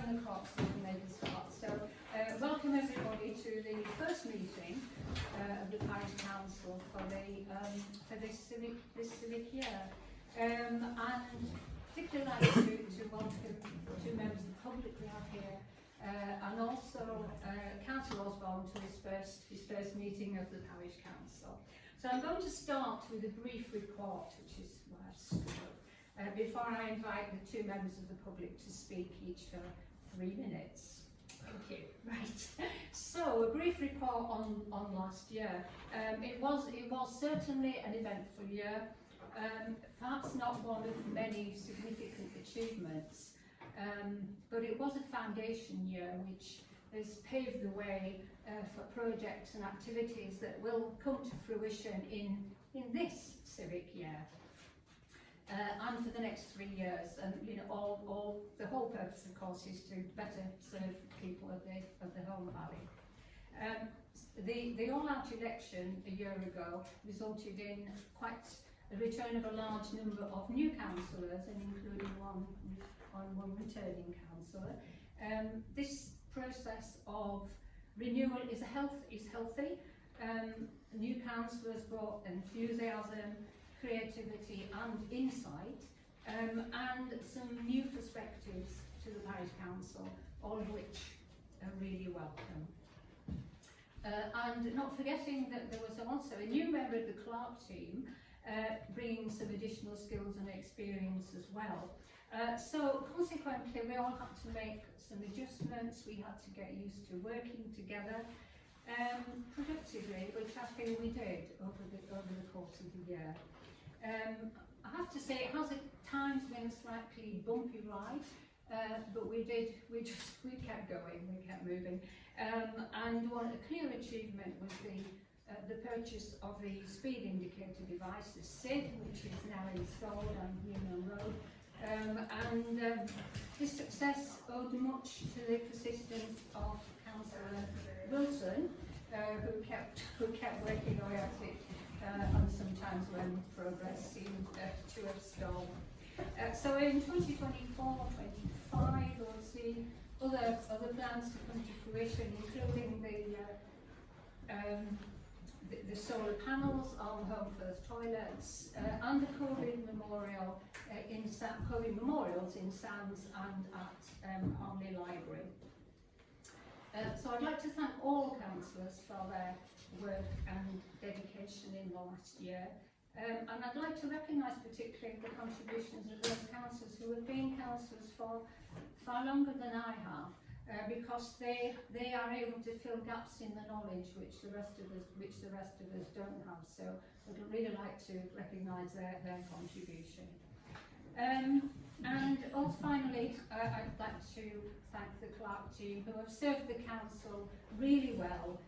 11 o'clock so we can make a start. So welcome everybody to the first meeting of the Parish Council for this civic year. And particularly like to welcome two members of the public we have here, and also Councillor Osborne to his first meeting of the Parish Council. So I'm going to start with a brief report, which is where I've stood, before I invite the two members of the public to speak each for 3 minutes. Thank you. Right. So a brief report on last year. It was certainly an eventful year. Perhaps not one of many significant achievements, but it was a foundation year which has paved the way for projects and activities that will come to fruition in this civic year and for the next 3 years. And you know, all the whole purpose, of course, is to better serve people of the Home Valley. The all-out election a year ago resulted in quite a return of a large number of new councillors, and including one returning councillor. This process of renewal is healthy. New councillors brought enthusiasm, creativity and insight, and some new perspectives to the Parish Council, all of which are really welcome. And not forgetting that there was also a new member of the Clark team, bringing some additional skills and experience as well. So consequently we all had to make some adjustments. We had to get used to working together productively, which I feel we did over the course of the year. I have to say it has at times been a slightly bumpy ride, but we kept going, we kept moving. And a clear achievement was the purchase of the speed indicator device, the SID, which is now installed on Newman Road. And this success owed much to the persistence of Councillor Wilson, who kept working away at it, and sometimes when progress seemed to have stalled. So in 2024-25 we'll see other plans to come to fruition, including the solar panels on Home First toilets, and the COVID memorials in Sands and at Harmley Library. So I'd like to thank all councillors for their work and dedication in the last year. And I'd like to recognise particularly the contributions of those councillors who have been councillors for far longer than I have, because they are able to fill gaps in the knowledge which the rest of us don't have. So I'd really like to recognise their contribution. And also finally, I'd like to thank the Clark team, who have served the council really well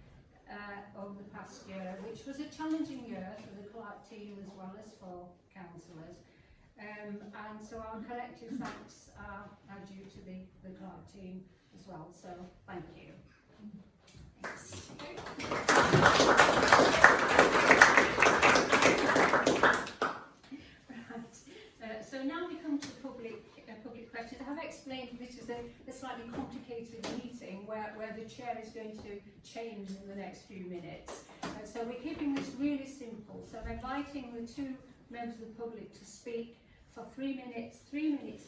over the past year, which was a challenging year for the Clark team as well as for councillors. And so our collective thanks are due to the Clark team as well. So thank you. Thanks. Right. So now we come to public questions. I have explained this is a slightly complicated meeting where the chair is going to change in the next few minutes. So we're keeping this really simple. So I'm inviting the two members of the public to speak for 3 minutes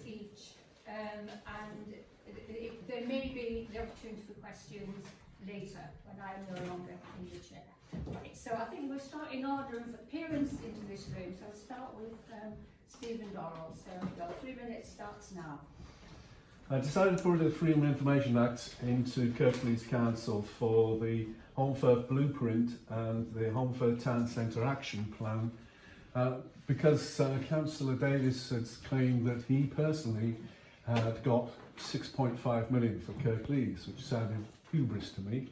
each, and there may be the opportunity for questions later when I'm no longer in the chair. Right, so I think we'll start in order of appearance into this room. So I'll start with Stephen Dorrell. So 3 minutes starts now. I decided to put the Freedom of Information Act into Kirklees Council for the Holmfirth Blueprint and the Holmfirth Town Centre Action Plan, because Councillor Davis has claimed that he personally had got 6.5 million for Kirklees, which sounded hubris to me.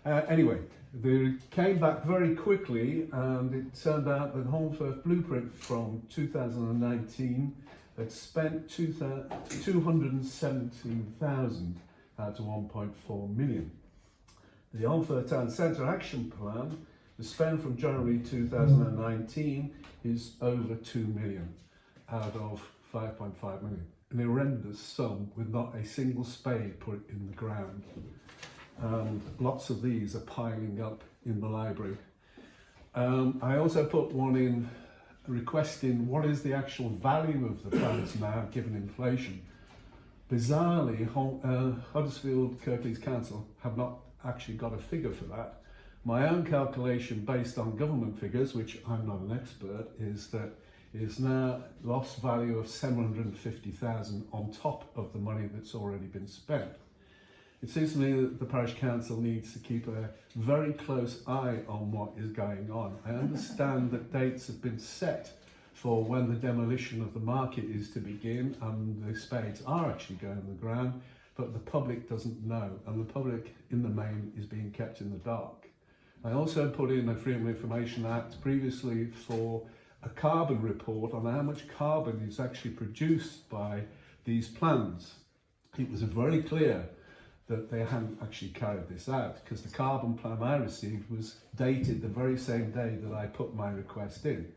Anyway, they came back very quickly, and it turned out that Holmfirth Blueprint from 2019 had spent 217,000 out of 1.4 million. The Holmfirth Town Centre Action Plan, the spend from January 2019 is over 2 million out of 5.5 million. an horrendous sum with not a single spade put in the ground. And lots of these are piling up in the library. I also put one in requesting what is the actual value of the plants now given inflation. Bizarrely, Huddersfield Kirklees Council have not actually got a figure for that. My own calculation based on government figures, which I'm not an expert, is that is now lost value of 750,000 on top of the money that's already been spent. It seems to me that the parish council needs to keep a very close eye on what is going on. I understand that dates have been set for when the demolition of the market is to begin and the spades are actually going in the ground, but the public doesn't know, and the public in the main is being kept in the dark. I also put in a Freedom of Information Act previously for a carbon report on how much carbon is actually produced by these plans. It was very clear that they hadn't actually carried this out, because the carbon plan I received was dated the very same day that I put my request in.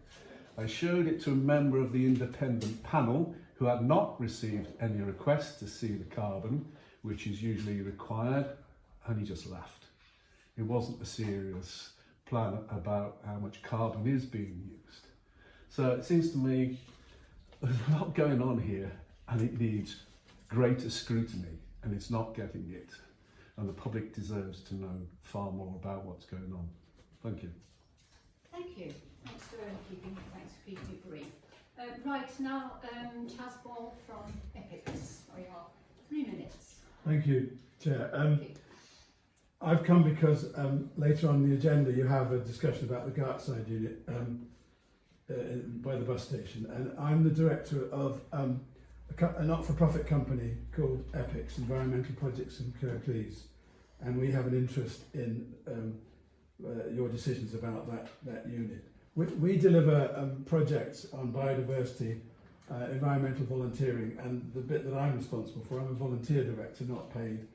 I showed it to a member of the independent panel who had not received any requests to see the carbon, which is usually required, and he just laughed. It wasn't a serious plan about how much carbon is being used. So it seems to me there's a lot going on here, and it needs greater scrutiny, and it's not getting it. And the public deserves to know far more about what's going on. Thank you. Thank you. Thanks for keeping it brief. Right, now Chas Ball from Epics. For your 3 minutes. Thank you, Chair. Thank you. I've come because later on the agenda you have a discussion about the Gartside unit by the bus station, and I'm the director of a not-for-profit company called Epics, Environmental Projects in Kirklees, and we have an interest in your decisions about that unit. We deliver projects on biodiversity, environmental volunteering, and the bit that I'm responsible for, I'm a volunteer director, not paid,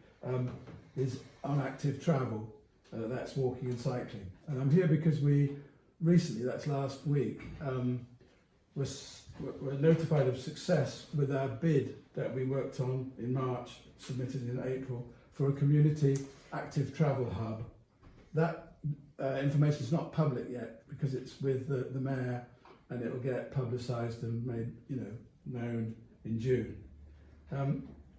is on active travel, that's walking and cycling. And I'm here because we recently, that's last week, we're notified of success with our bid that we worked on in March, submitted in April, for a community active travel hub. That information is not public yet because it's with the mayor, and it will get publicised and made known in June.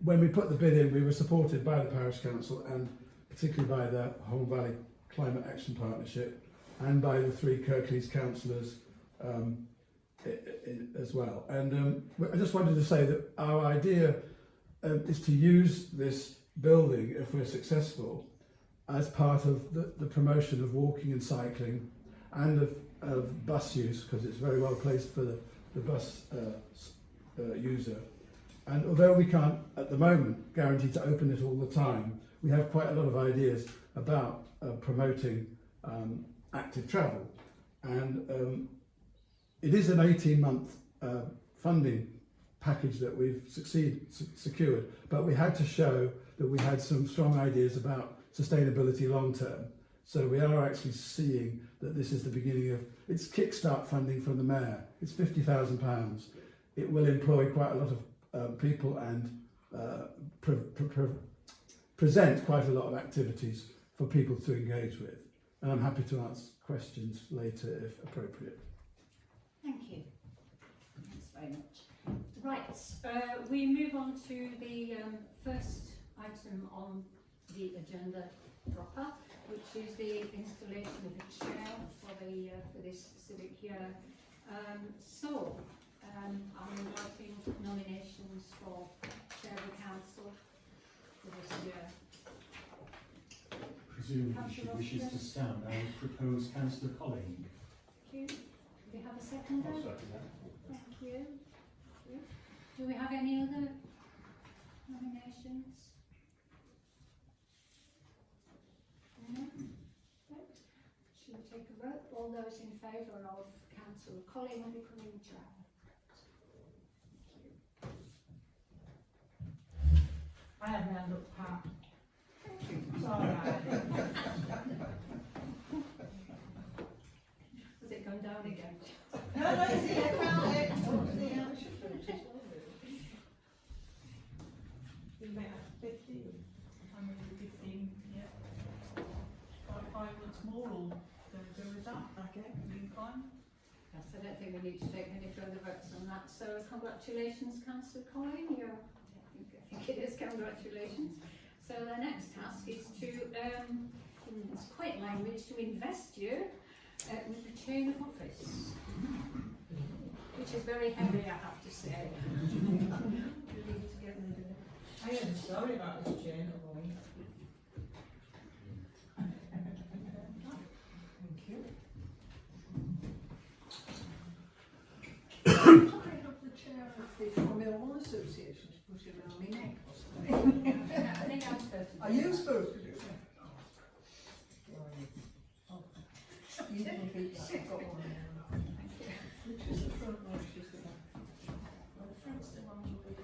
When we put the bid in, we were supported by the Parish Council and particularly by the Holme Valley Climate Action Partnership and by the 3 Kirklees councillors as well. And I just wanted to say that our idea is to use this building, if we're successful, as part of the promotion of walking and cycling and of bus use, because it's very well placed for the bus user. And although we can't, at the moment, guarantee to open it all the time, we have quite a lot of ideas about promoting active travel. And it is an 18-month funding package that we've secured, but we had to show that we had some strong ideas about sustainability long term. So we are actually seeing that this is the beginning of, it's kickstart funding from the mayor. It's £50,000. It will employ quite a lot of people and present quite a lot of activities for people to engage with. And I'm happy to answer questions later if appropriate. Thank you. Thanks very much. Right, we move on to the first item on the agenda proper, which is the installation of the chair for this civic year. I'm inviting nominations for chair of the council for this year. Presumably she wishes to stand. I would propose Councillor Colling. Thank you. Do we have a seconder? I'll second that. Thank you. Do we have any other nominations? No? Right. Shall we take a vote? All those in favour of Councillor Colling becoming chair? I have my hand up, Pat. It's all right. Was it going down again? No, it's here, count it. 115, yeah. 5 looks more, or go with that, okay, fine. Yes, I don't think we need to take any further votes on that. So congratulations, Councillor Coyne. I think it is congratulations. So the next task is to, it's quite language, to invest you with the chain of office, which is very heavy, I have to say. I had a story about this chain at home. Thank you. I have the chair of the Formula One Association to put it around my neck or something. I think I'm supposed to. Are you supposed to do that? You didn't keep that. I've got one now. Which is the front one, which is the back? Well, the front's the one with the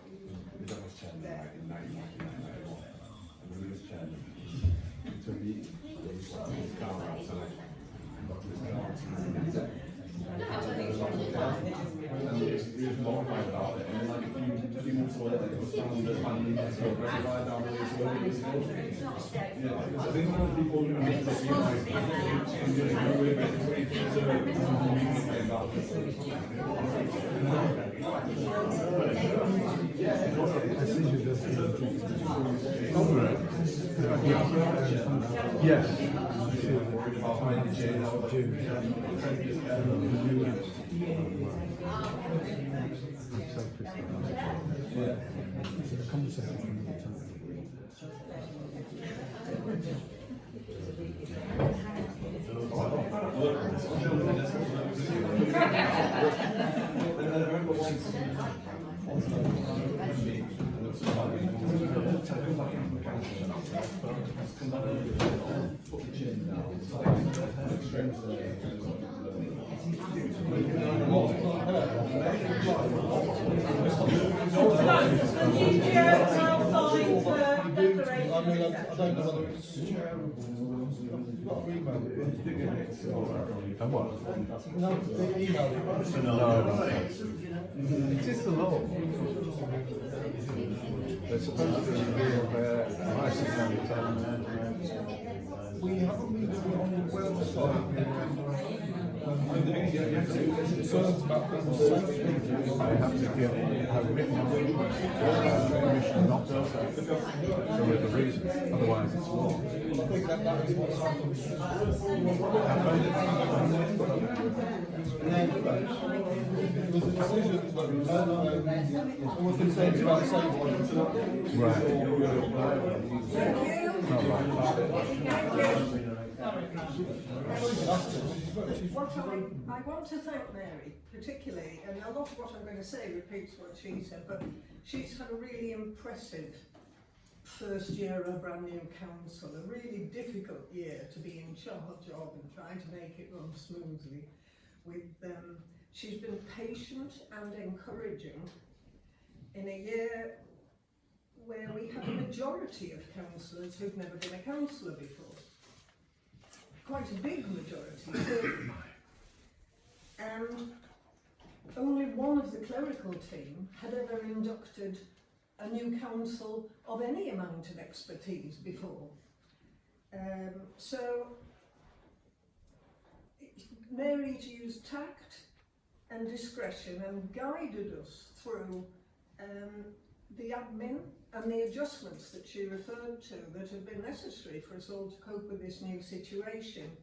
there. It's not straightforward. Yes. And what? No, the email. It is the law. They're supposed to reveal their license and town management. We haven't been doing it on the website. Concerns about people's safety. They have to give a written permission not to say. So with a reason, otherwise it's law. I think that is what's happened. There was a decision that we were concerned about safety. Right. Not right. What I want to thank Mary particularly, and a lot of what I'm going to say repeats what she said, but she's had a really impressive first year of a brand new council, a really difficult year to be in charge of and trying to make it run smoothly. She's been patient and encouraging in a year where we have a majority of councillors who've never been a councillor before. Quite a big majority too. And only one of the clerical team had ever inducted a new council of any amount of expertise before. So Mary's used tact and discretion and guided us through the admin and the adjustments that she referred to that have been necessary for us all to cope with this new situation.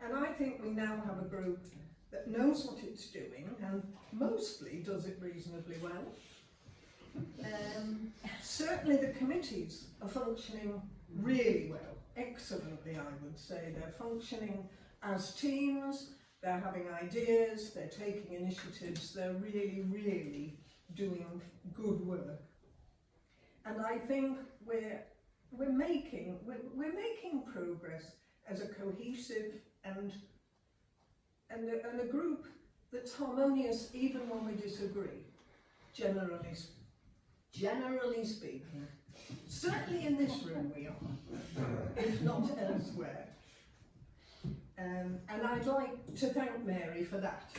And I think we now have a group that knows what it's doing and mostly does it reasonably well. Certainly the committees are functioning really well, excellently I would say. They're functioning as teams, they're having ideas, they're taking initiatives, they're really, really doing good work. And I think we're making progress as a cohesive and a group that's harmonious even when we disagree, generally speaking. Certainly in this room we are, if not elsewhere. And I'd like to thank Mary for that.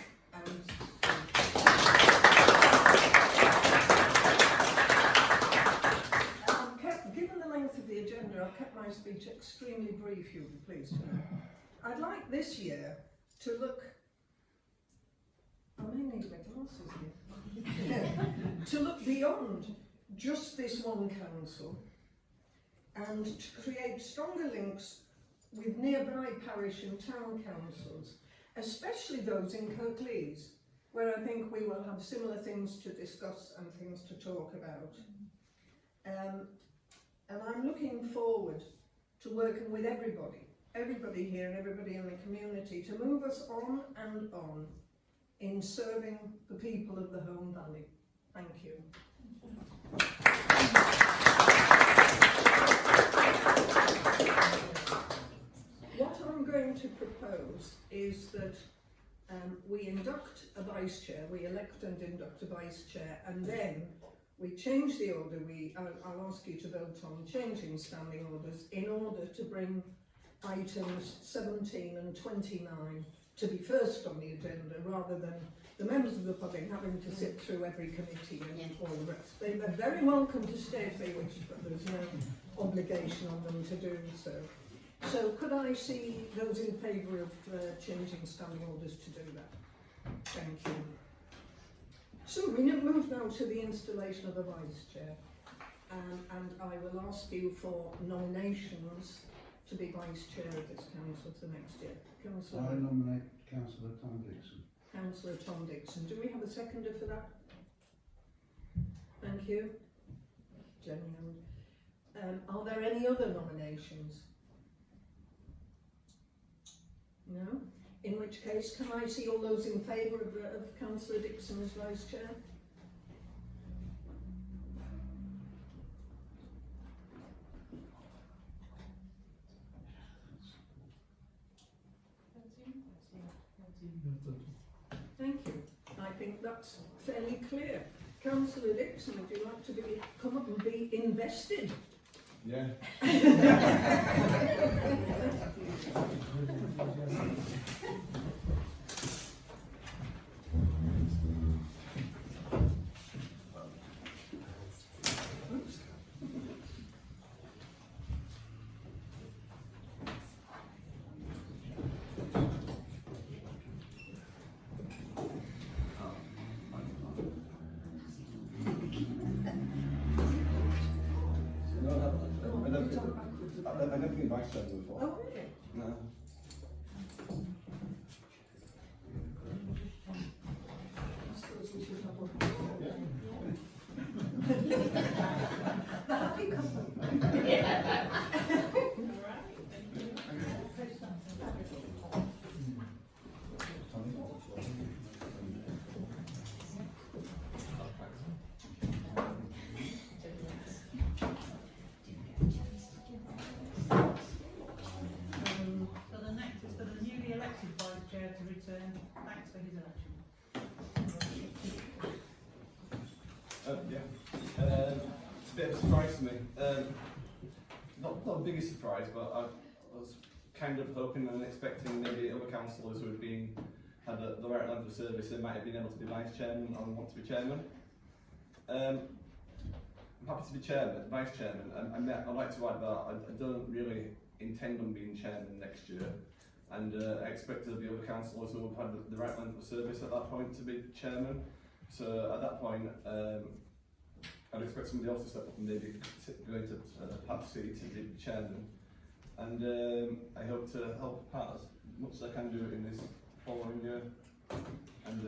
Given the length of the agenda, speech extremely brief, you'll be pleased to know. I'd like this year to look, I may need my glasses here, to look beyond just this one council and to create stronger links with nearby parish and town councils, especially those in Kirklees, where I think we will have similar things to discuss and things to talk about. And I'm looking forward to working with everybody here and everybody in the community to move us on and on in serving the people of the Home Valley. Thank you. What I'm going to propose is that we induct a vice chair, we elect and induct a vice chair, and then we change the order. I'll ask you to vote on changing standing orders in order to bring items 17 and 29 to be first on the agenda, rather than the members of the public having to sit through every committee and all the rest. They're very welcome to stay if they wish, but there's no obligation on them to do so. So could I see those in favour of changing standing orders to do that? Thank you. So we move now to the installation of a vice chair, and I will ask you for nominations to be vice chair of this council for next year. I nominate Councillor Tom Dixon. Councillor Tom Dixon. Do we have a seconder for that? Thank you. Jenny. Are there any other nominations? No? In which case, can I see all those in favour of Councillor Dixon as Vice Chair? Thank you. I think that's fairly clear. Councillor Dixon, would you like to come up and be invested? Yeah. I've never been vice chair before. Oh, really? No. I suppose we should have one. The happy couple. So the next is for the newly elected vice chair to return. Thanks for his election. It's a bit of a surprise to me. Not the biggest surprise, but I was kind of hoping and expecting maybe other councillors who had the right length of service and might have been able to be vice chairman or want to be chairman. I'm happy to be vice chairman, and I'd like to add that I don't really intend on being chairman next year, and I expect there'll be other councillors who have had the right length of service at that point to be chairman. So at that point, I'd expect somebody else to step up and maybe go into Pat's seat to be chairman. And I hope to help Pat as much as I can do in this following year. And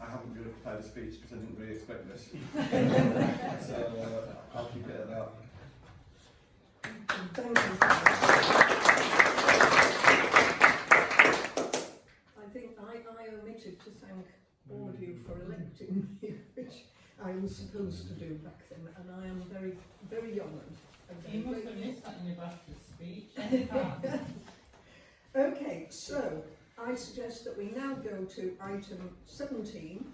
I haven't really prepared a speech because I didn't really expect this. So I'll keep it at that. Thank you. I think I omitted to thank all of you for electing me, which I was supposed to do back then, and I am very, very honoured. You must have missed that in your bastard speech. Okay, so I suggest that we now go to item 17,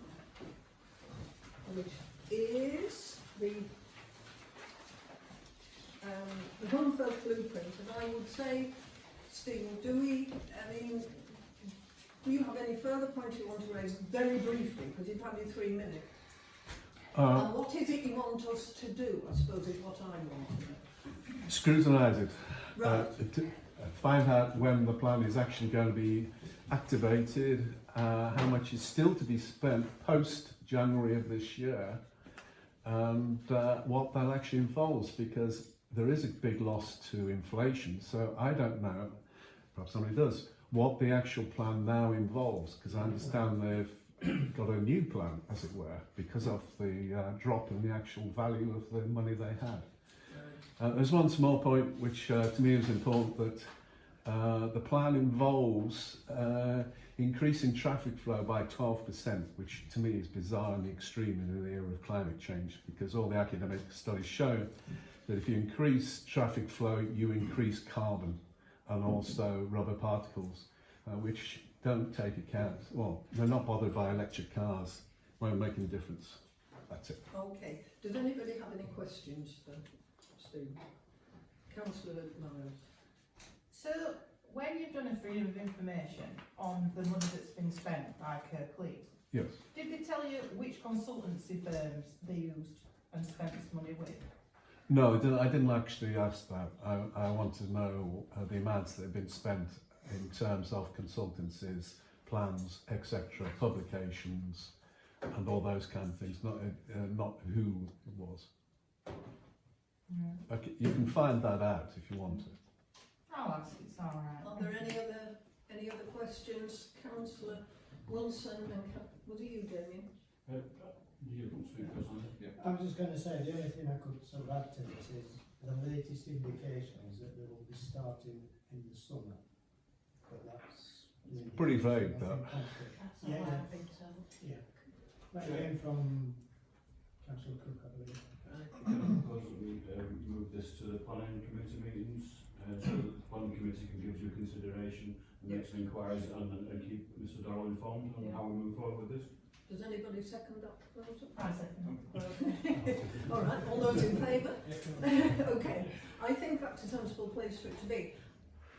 which is the Home-First Blueprint. And I would say, Stephen, do you have any further points you want to raise very briefly, because you've had your 3 minutes? And what is it you want us to do, I suppose, is what I want to know. Scrutinise it. Right. To find out when the plan is actually going to be activated, how much is still to be spent post January of this year, and what that actually involves, because there is a big loss to inflation. So I don't know, perhaps somebody does, what the actual plan now involves, because I understand they've got a new plan, as it were, because of the drop in the actual value of the money they had. There's one small point which to me is important, that the plan involves increasing traffic flow by 12%, which to me is bizarre and extreme in an era of climate change, because all the academic studies show that if you increase traffic flow, you increase carbon and also rubber particles, which don't take account, well, they're not bothered by electric cars, won't make any difference. That's it. Okay. Does anybody have any questions for Steve? Councillor Miles. So, when you've done a freedom of information on the money that's been spent by Kirklees, Yes. did they tell you which consultancy firms they used and spent this money with? No, I didn't actually ask that. I want to know the amounts that have been spent in terms of consultancies, plans, etc., publications, and all those kind of things. Not who it was. Okay, you can find that out if you want to. I'll ask, it's all right. Are there any other questions? Councillor Wilson and was it you, Damien? I was just going to say, the only thing I could sort of add to this is the latest indication is that they will be starting in the summer. But that's Pretty vague, that. That's all Yeah, right, yeah. I think so. Yeah. That came from Councillor Cook, I believe. Because we move this to the planning committee meetings, so that the planning committee can give you consideration and make some inquiries and keep Mr Darrell informed on how we move forward with this. Does anybody second that proposal? I second. All right, all those in favour? Okay, I think that's a sensible place for it to be.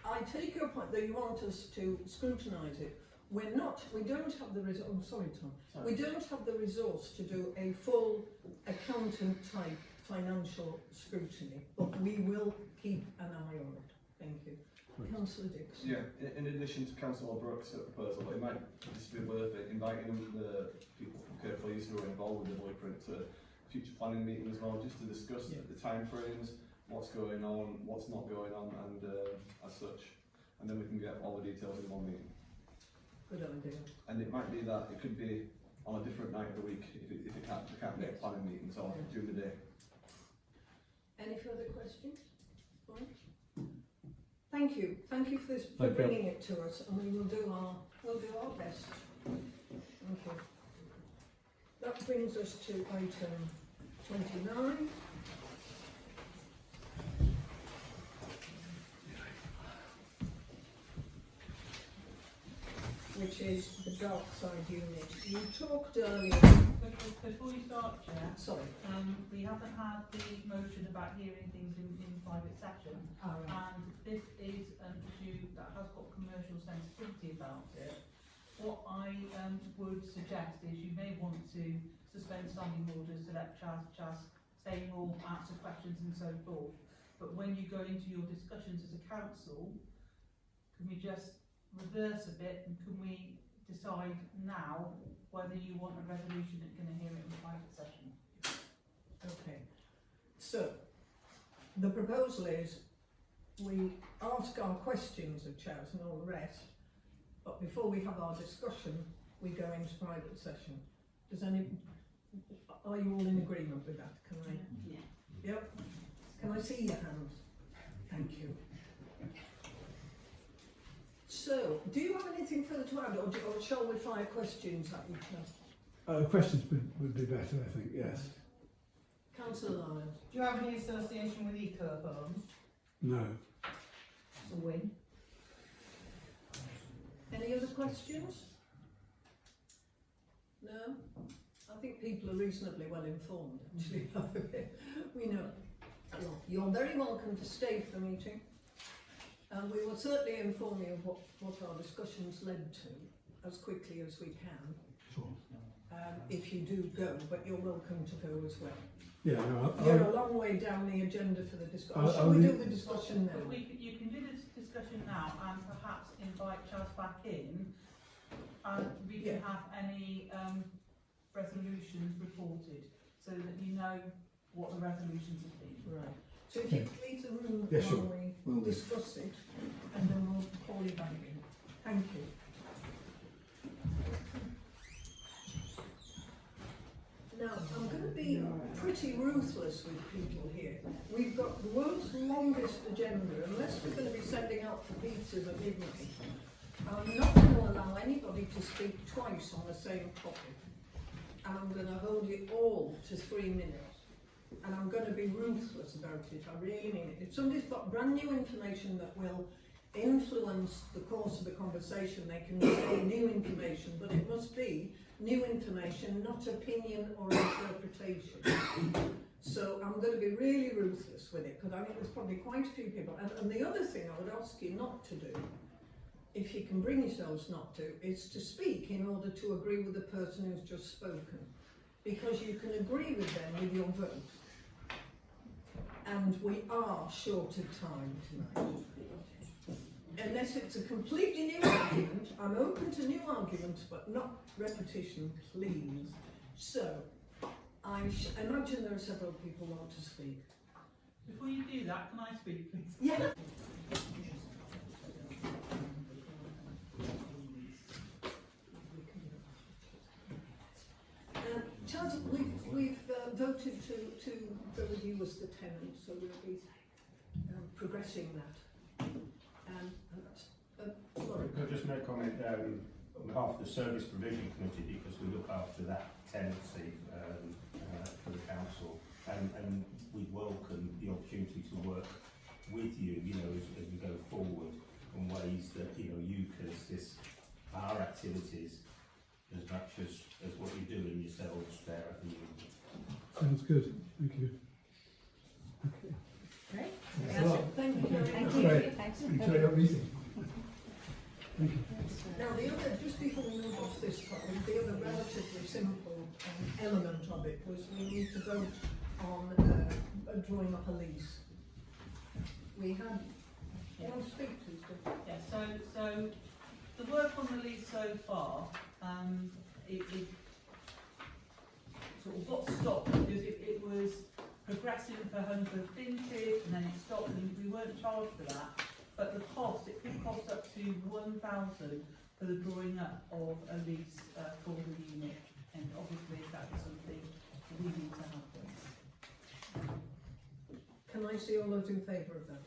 I take your point that you want us to scrutinise it. We don't have the resource, oh sorry Tom, we don't have the resource to do a full accountant type financial scrutiny, but we will keep an eye on it. Thank you. Councillor Dixon. Yeah, in addition to Councillor Brooks' proposal, it might just be worth it inviting the people from Kirklees who are involved with the blueprint to future planning meetings as well, just to discuss the timeframes, what's going on, what's not going on, and as such, and then we can get all the details in one meeting. Good idea. And it might be that it could be on a different night of the week if it can't be at planning meetings or during the day. Any further questions? Right. Thank you for this, for Thank you. bringing it to us, and we will do our best. Thank you. That brings us to item 29. Which is the dark side unit. You talked earlier. Before you start, Chair, Sorry. we haven't had the motion about hearing things in private session, and this is an issue that has got commercial sensitivity about it. What I would suggest is you may want to suspend standing orders to let Chas say more, answer questions and so forth. But when you go into your discussions as a council, can we just reverse a bit, and can we decide now whether you want a resolution that's going to hear it in private session? Okay. So, the proposal is we ask our questions of Chas and all the rest, but before we have our discussion, we go into private session. Are you all in agreement with that? Can I? Yeah. Yep. Can I see your hands? Thank you. So, do you have anything further to add, or shall we fire questions at you? Questions would be better, I think, yes. Councillor Lyons. Do you have any association with Eco Homes? No. It's a win. Any other questions? No? I think people are reasonably well informed, actually. We know. You're very welcome to stay for the meeting. And we will certainly inform you of what our discussions led to as quickly as we can. Sure. if you do go, but you're welcome to go as well. Yeah, no, You're a long way down the agenda for the discussion. I'll Shall we do leave- the discussion But now? you can do this discussion now and perhaps invite Chaz back in, and we can Yeah. have any resolutions reported, so that you know what the resolutions have been. Right. So if you could leave the room Yeah, sure. while we Will do. discuss it, and then we'll call you back in. Thank you. Now, I'm going to be pretty ruthless with people here. We've got the world's longest agenda, unless we're going to be sending out for pizzas at midnight. I'm not going to allow anybody to speak twice on the same topic. And I'm going to hold it all to 3 minutes. And I'm going to be ruthless about it, I really mean it. If somebody's got brand new information that will influence the course of the conversation, they can say new information, but it must be new information, not opinion or interpretation. So I'm going to be really ruthless with it, because I think there's probably quite a few people. And the other thing I would ask you not to do, if you can bring yourselves not to, is to speak in order to agree with the person who's just spoken. Because you can agree with them with your vote. And we are short of time tonight. Unless it's a completely new argument, I'm open to new arguments, but not repetition, please. So, I imagine there are several people who want to speak. Before you do that, can I speak, please? Yeah. Charles, we've voted to go with you as the tenant, so we'll be progressing that. And that's, Laurie. Could I just make a comment on behalf of the Service Provision Committee, because we look after that tenancy for the council, and we welcome the opportunity to work with you, as we go forward in ways that, you can assist our activities as much as what you're doing yourselves there at the union. Sounds good. Thank you. Okay. Great. Thanks a lot. Thank you very Thank much. you. Great. Thanks. Enjoy your meeting. Thank you. Now, the other, just before we move off this topic, the other relatively simple element of it was we need to vote on drawing up a lease. We had, you want to speak to us? Yeah, so the work on the lease so far, it sort of got stopped because it was progressing for Hungerford Vintage, and then it stopped, and we weren't charged for that. But the cost, it could cost up to 1,000 for the drawing up of a lease for the unit, and obviously that is something we need to happen. Can I see all those in favour of that?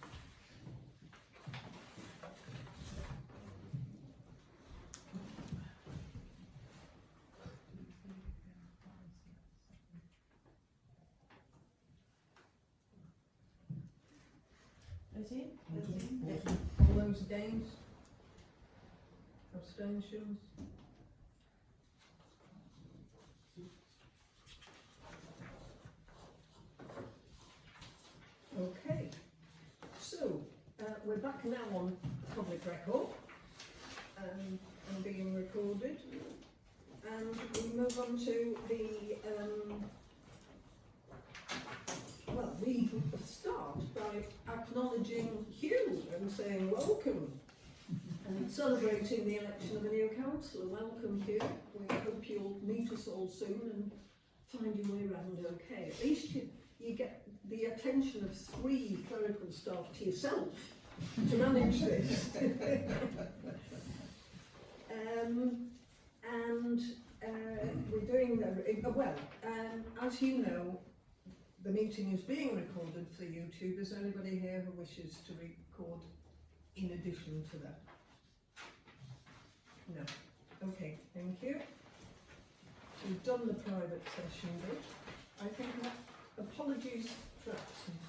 All those against? Abstentions? Okay, so we're back now on public record and being recorded, and we move on to the well, we start by acknowledging Hugh and saying welcome and celebrating the election of a new councillor. Welcome, Hugh. We hope you'll meet us all soon and find your way around okay. At least you get the attention of 3 clerical staff to yourself to manage this. We're doing as you know, the meeting is being recorded for YouTube. Is there anybody here who wishes to record in addition to that? No. Okay, thank you. We've done the private session bit. I think apologies for absence.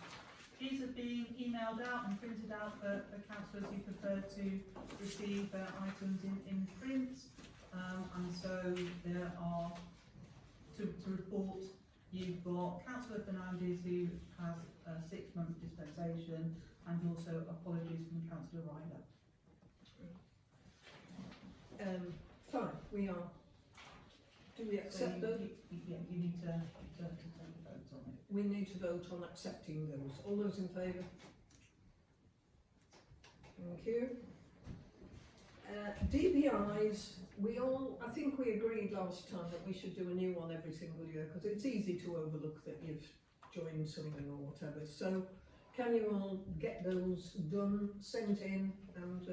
These are being emailed out and printed out for councillors who prefer to receive items in print. And so there are, to report, you've got Councillor Fernandez, who has a 6-month dispensation, and also apologies from Councillor Ryder. Fine, we are Do we So accept those? yeah, you need to take a vote on it. We need to vote on accepting those. All those in favour? Thank you. DPIs, I think we agreed last time that we should do a new one every single year because it's easy to overlook that you've joined something or whatever. So can you all get those done, sent in and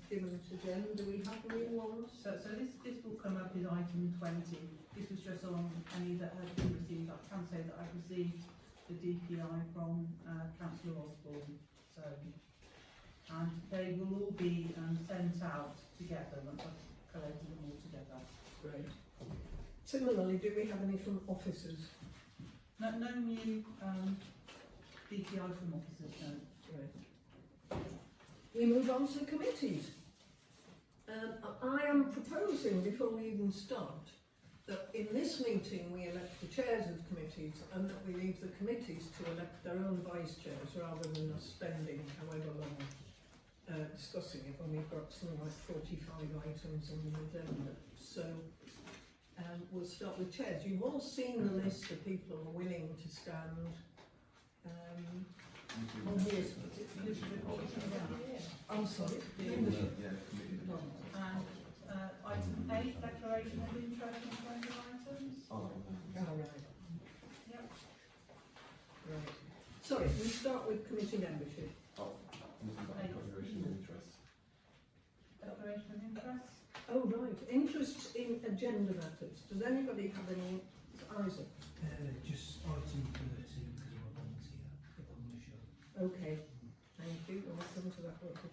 given to Jen? Do we have new ones? So this will come up as item 20. This was just on any that had been received. I can say that I've received the DPI from Councillor Osborne. So, and they will all be sent out together once I've collated them all together. Great. Similarly, do we have any from officers? No new DPI from officers, no. Right. We move on to committees. I am proposing, before we even start, that in this meeting we elect the chairs of committees and that we leave the committees to elect their own vice chairs rather than us spending however long discussing it when we've got something like 45 items on the agenda. So we'll start with chairs. You've all seen the list of people who are willing to stand. On here, I'm sorry. And item 8, declaration of interest on voting items. Oh, right. Yep. Right. Sorry, we start with committee membership. Declaration of interest. Oh, right. Interests in agenda matters. Does anybody have any? Isaac? Just item 13 because I'm a volunteer on the show. Okay. Thank you. I'll come to that later.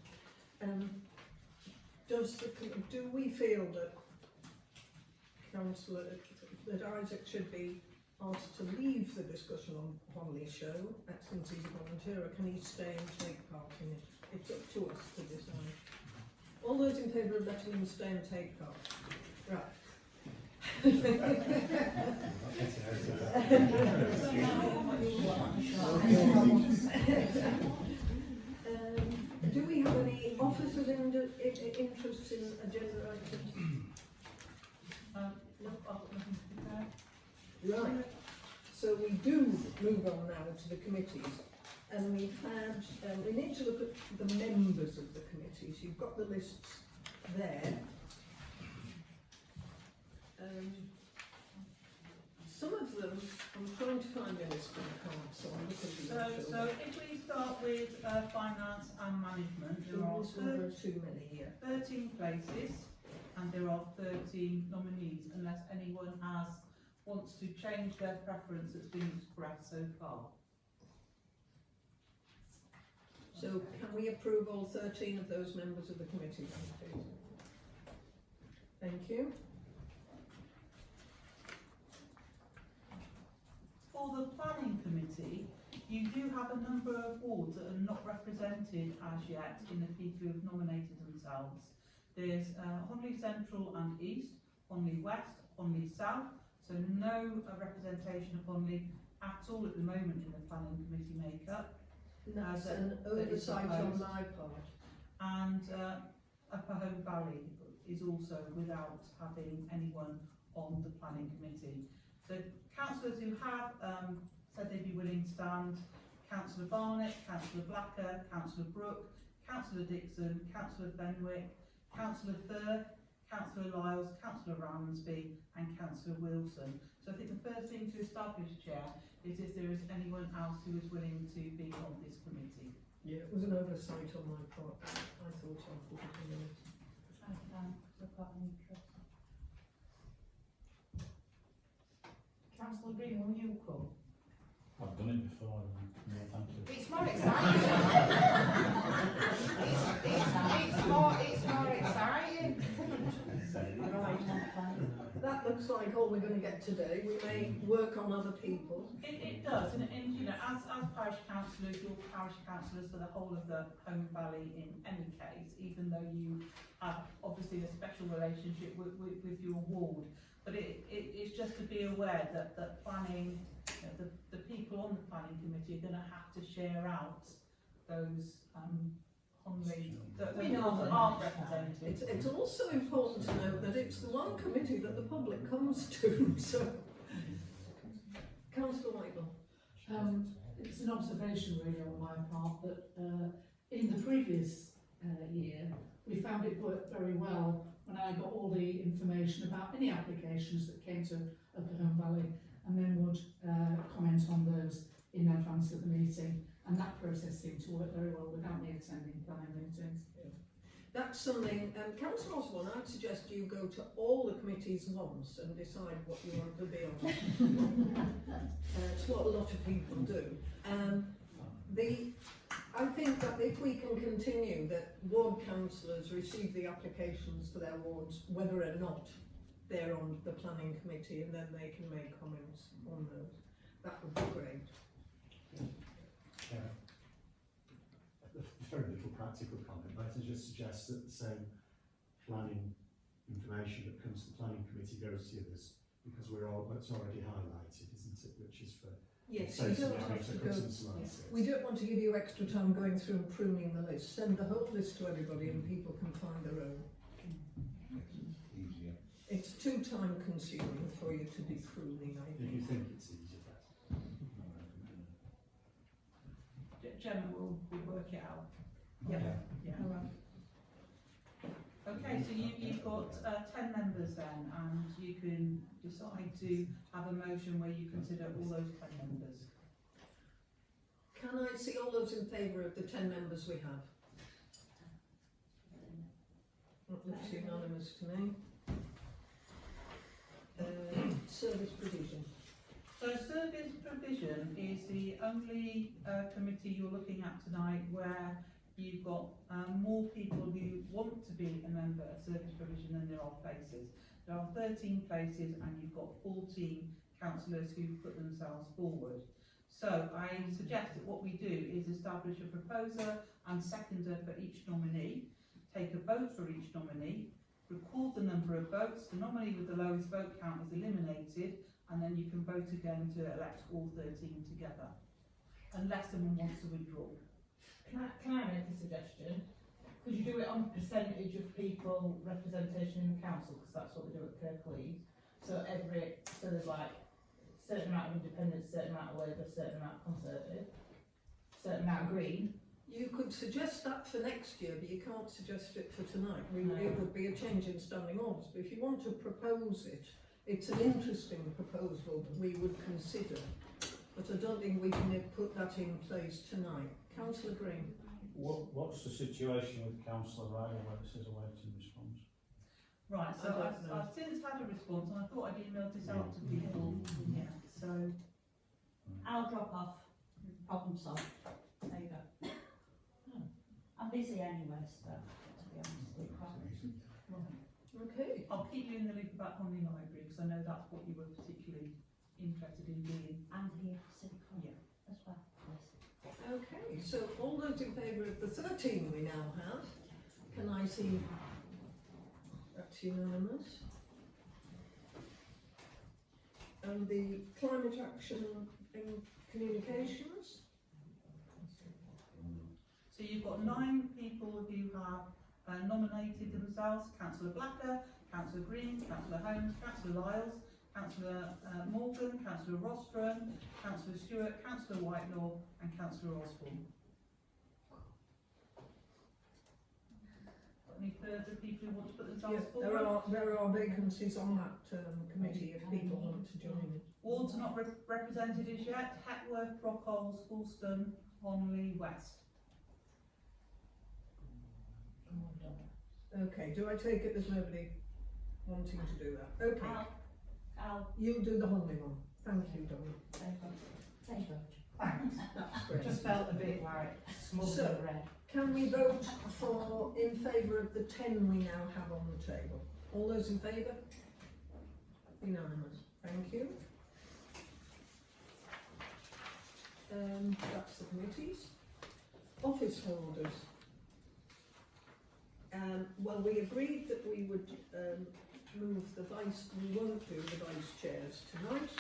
Do we feel that Councillor, that Isaac should be asked to leave the discussion on Homley show since he's a volunteer, or can he stay and take part in it? It's up to us to decide. All those in favour of letting him stay and take part? Right. Do we have any officers' interests in agenda items? No, I've got nothing to declare. Right. So we do move on now to the committees, and we've had. We need to look at the members of the committees. You've got the lists there. Some of them, I'm trying to find a list on the card, so I'm looking at the So if we start with finance and management, there are there are too many here. 13 places and there are 13 nominees, unless anyone wants to change their preference that's been expressed so far. So can we approve all 13 of those members of the committee, please? Thank you. For the planning committee, you do have a number of wards that are not represented as yet in the people who have nominated themselves. There's Honley Central and East, Honley West, Honley South, so no representation of Honley at all at the moment in the planning committee makeup. That's that- an that is oversight on proposed. my part. And Upper Home Valley is also without having anyone on the planning committee. So councillors who have said they'd be willing to stand: Councillor Barnett, Councillor Blacker, Councillor Brooke, Councillor Dixon, Councillor Fenwick, Councillor Firth, Councillor Lyles, Councillor Ramsby and Councillor Wilson. So I think the first thing to establish, Chair, is if there is anyone else who is willing to be on this committee. Yeah, it was an oversight on my part. I thought I'd put it in the list. Councillor Green, will you come? I've done it before, no thank you. It's more exciting. it's more exciting. Right. That looks like all we're going to get today. We may work on other people. It does, and you know, as parish councillors, you're parish councillors for the whole of the Home Valley in any case, even though you have obviously a special relationship with your ward. But it's just to be aware that planning, you know, the people on the planning committee are going to have to share out those Conley, that We know aren't represented. It's also important to note that it's the one committee that the public comes to, so. Councillor Whitelaw. It's an observation really on my part that in the previous year we found it worked very well when I got all the information about any applications that came to Upper Home Valley and then would comment on those in advance of the meeting, and that process seemed to work very well without me attending planning meetings. That's something, Councillor Osborne, I'd suggest you go to all the committees once and decide what you want to be on. It's what a lot of people do. I think that if we can continue that ward councillors receive the applications for their wards, whether or not they're on the planning committee, and then they can make comments on those, that would be great. Yeah. Very little practical comment, but I just suggest that the same planning information that comes to the planning committee goes to others, because it's already highlighted, isn't it, which is for Yes, we don't have to go. We don't want to give you extra time going through and pruning the list. Send the whole list to everybody and people can find their own. Easier. It's too time consuming for you to be pruning, I If you think. think it's easy, better. Gemma will work it out. Yeah. Yeah. Okay, so you've got 10 members then, and you can decide to have a motion where you consider all those 10 members. Can I see all those in favour of the 10 members we have? That looks unanimous to me. Service provision. So service provision is the only committee you're looking at tonight where you've got more people who want to be a member of service provision than there are places. There are 13 places and you've got 14 councillors who put themselves forward. So I suggest that what we do is establish a proposer and seconder for each nominee, take a vote for each nominee, record the number of votes, the nominee with the lowest vote count is eliminated, and then you can vote again to elect all 13 together, unless someone wants to withdraw. Can I make a suggestion? Could you do it on percentage of people representation in the council, because that's what we do at Kirklees. So there's like a certain amount of independents, certain amount of Labour, certain amount of Conservative, certain amount of Green. You could suggest that for next year, but you can't suggest it for tonight. It would be a change in standing orders. But if you want to propose it, it's an interesting proposal that we would consider. But I don't think we can put that in place tonight. Councillor Green. What's the situation with Councillor Riley where it says awaiting response? Right, so I don't know. I've since had a response and I thought I'd email this out to people. Yeah, so I'll drop off. Problem solved. There you go. I'm busy anyway, so to be honest. Okay. I'll keep you in the loop about Conley Library because I know that's what you were particularly interested in doing. And here, Civic Hall Yeah. as well. Okay, so all those in favour of the 13 we now have, can I see that's unanimous? And the climate action in communications? So you've got 9 people who have nominated themselves: Councillor Blacker, Councillor Green, Councillor Holmes, Councillor Lyles, Councillor Morgan, Councillor Rostron, Councillor Stewart, Councillor Whitelaw and Councillor Osborne. Got any further people who want to put themselves Yes, forward? there are vacancies on that committee if people want to join. Wards are not represented as yet: Heckworth, Brockholes, Woolston, Honley, West. Okay, do I take it there's nobody wanting to do that? Okay, you'll do the Honley one. Thank you, Donna. Thank you. Thanks. That's great. Just felt a bit like smothered So- in red. Can we vote in favour of the 10 we now have on the table? All those in favour? Unanimous. Thank you. That's the committees. Office holders. Well, we agreed that we would move the we won't do the vice chairs tonight.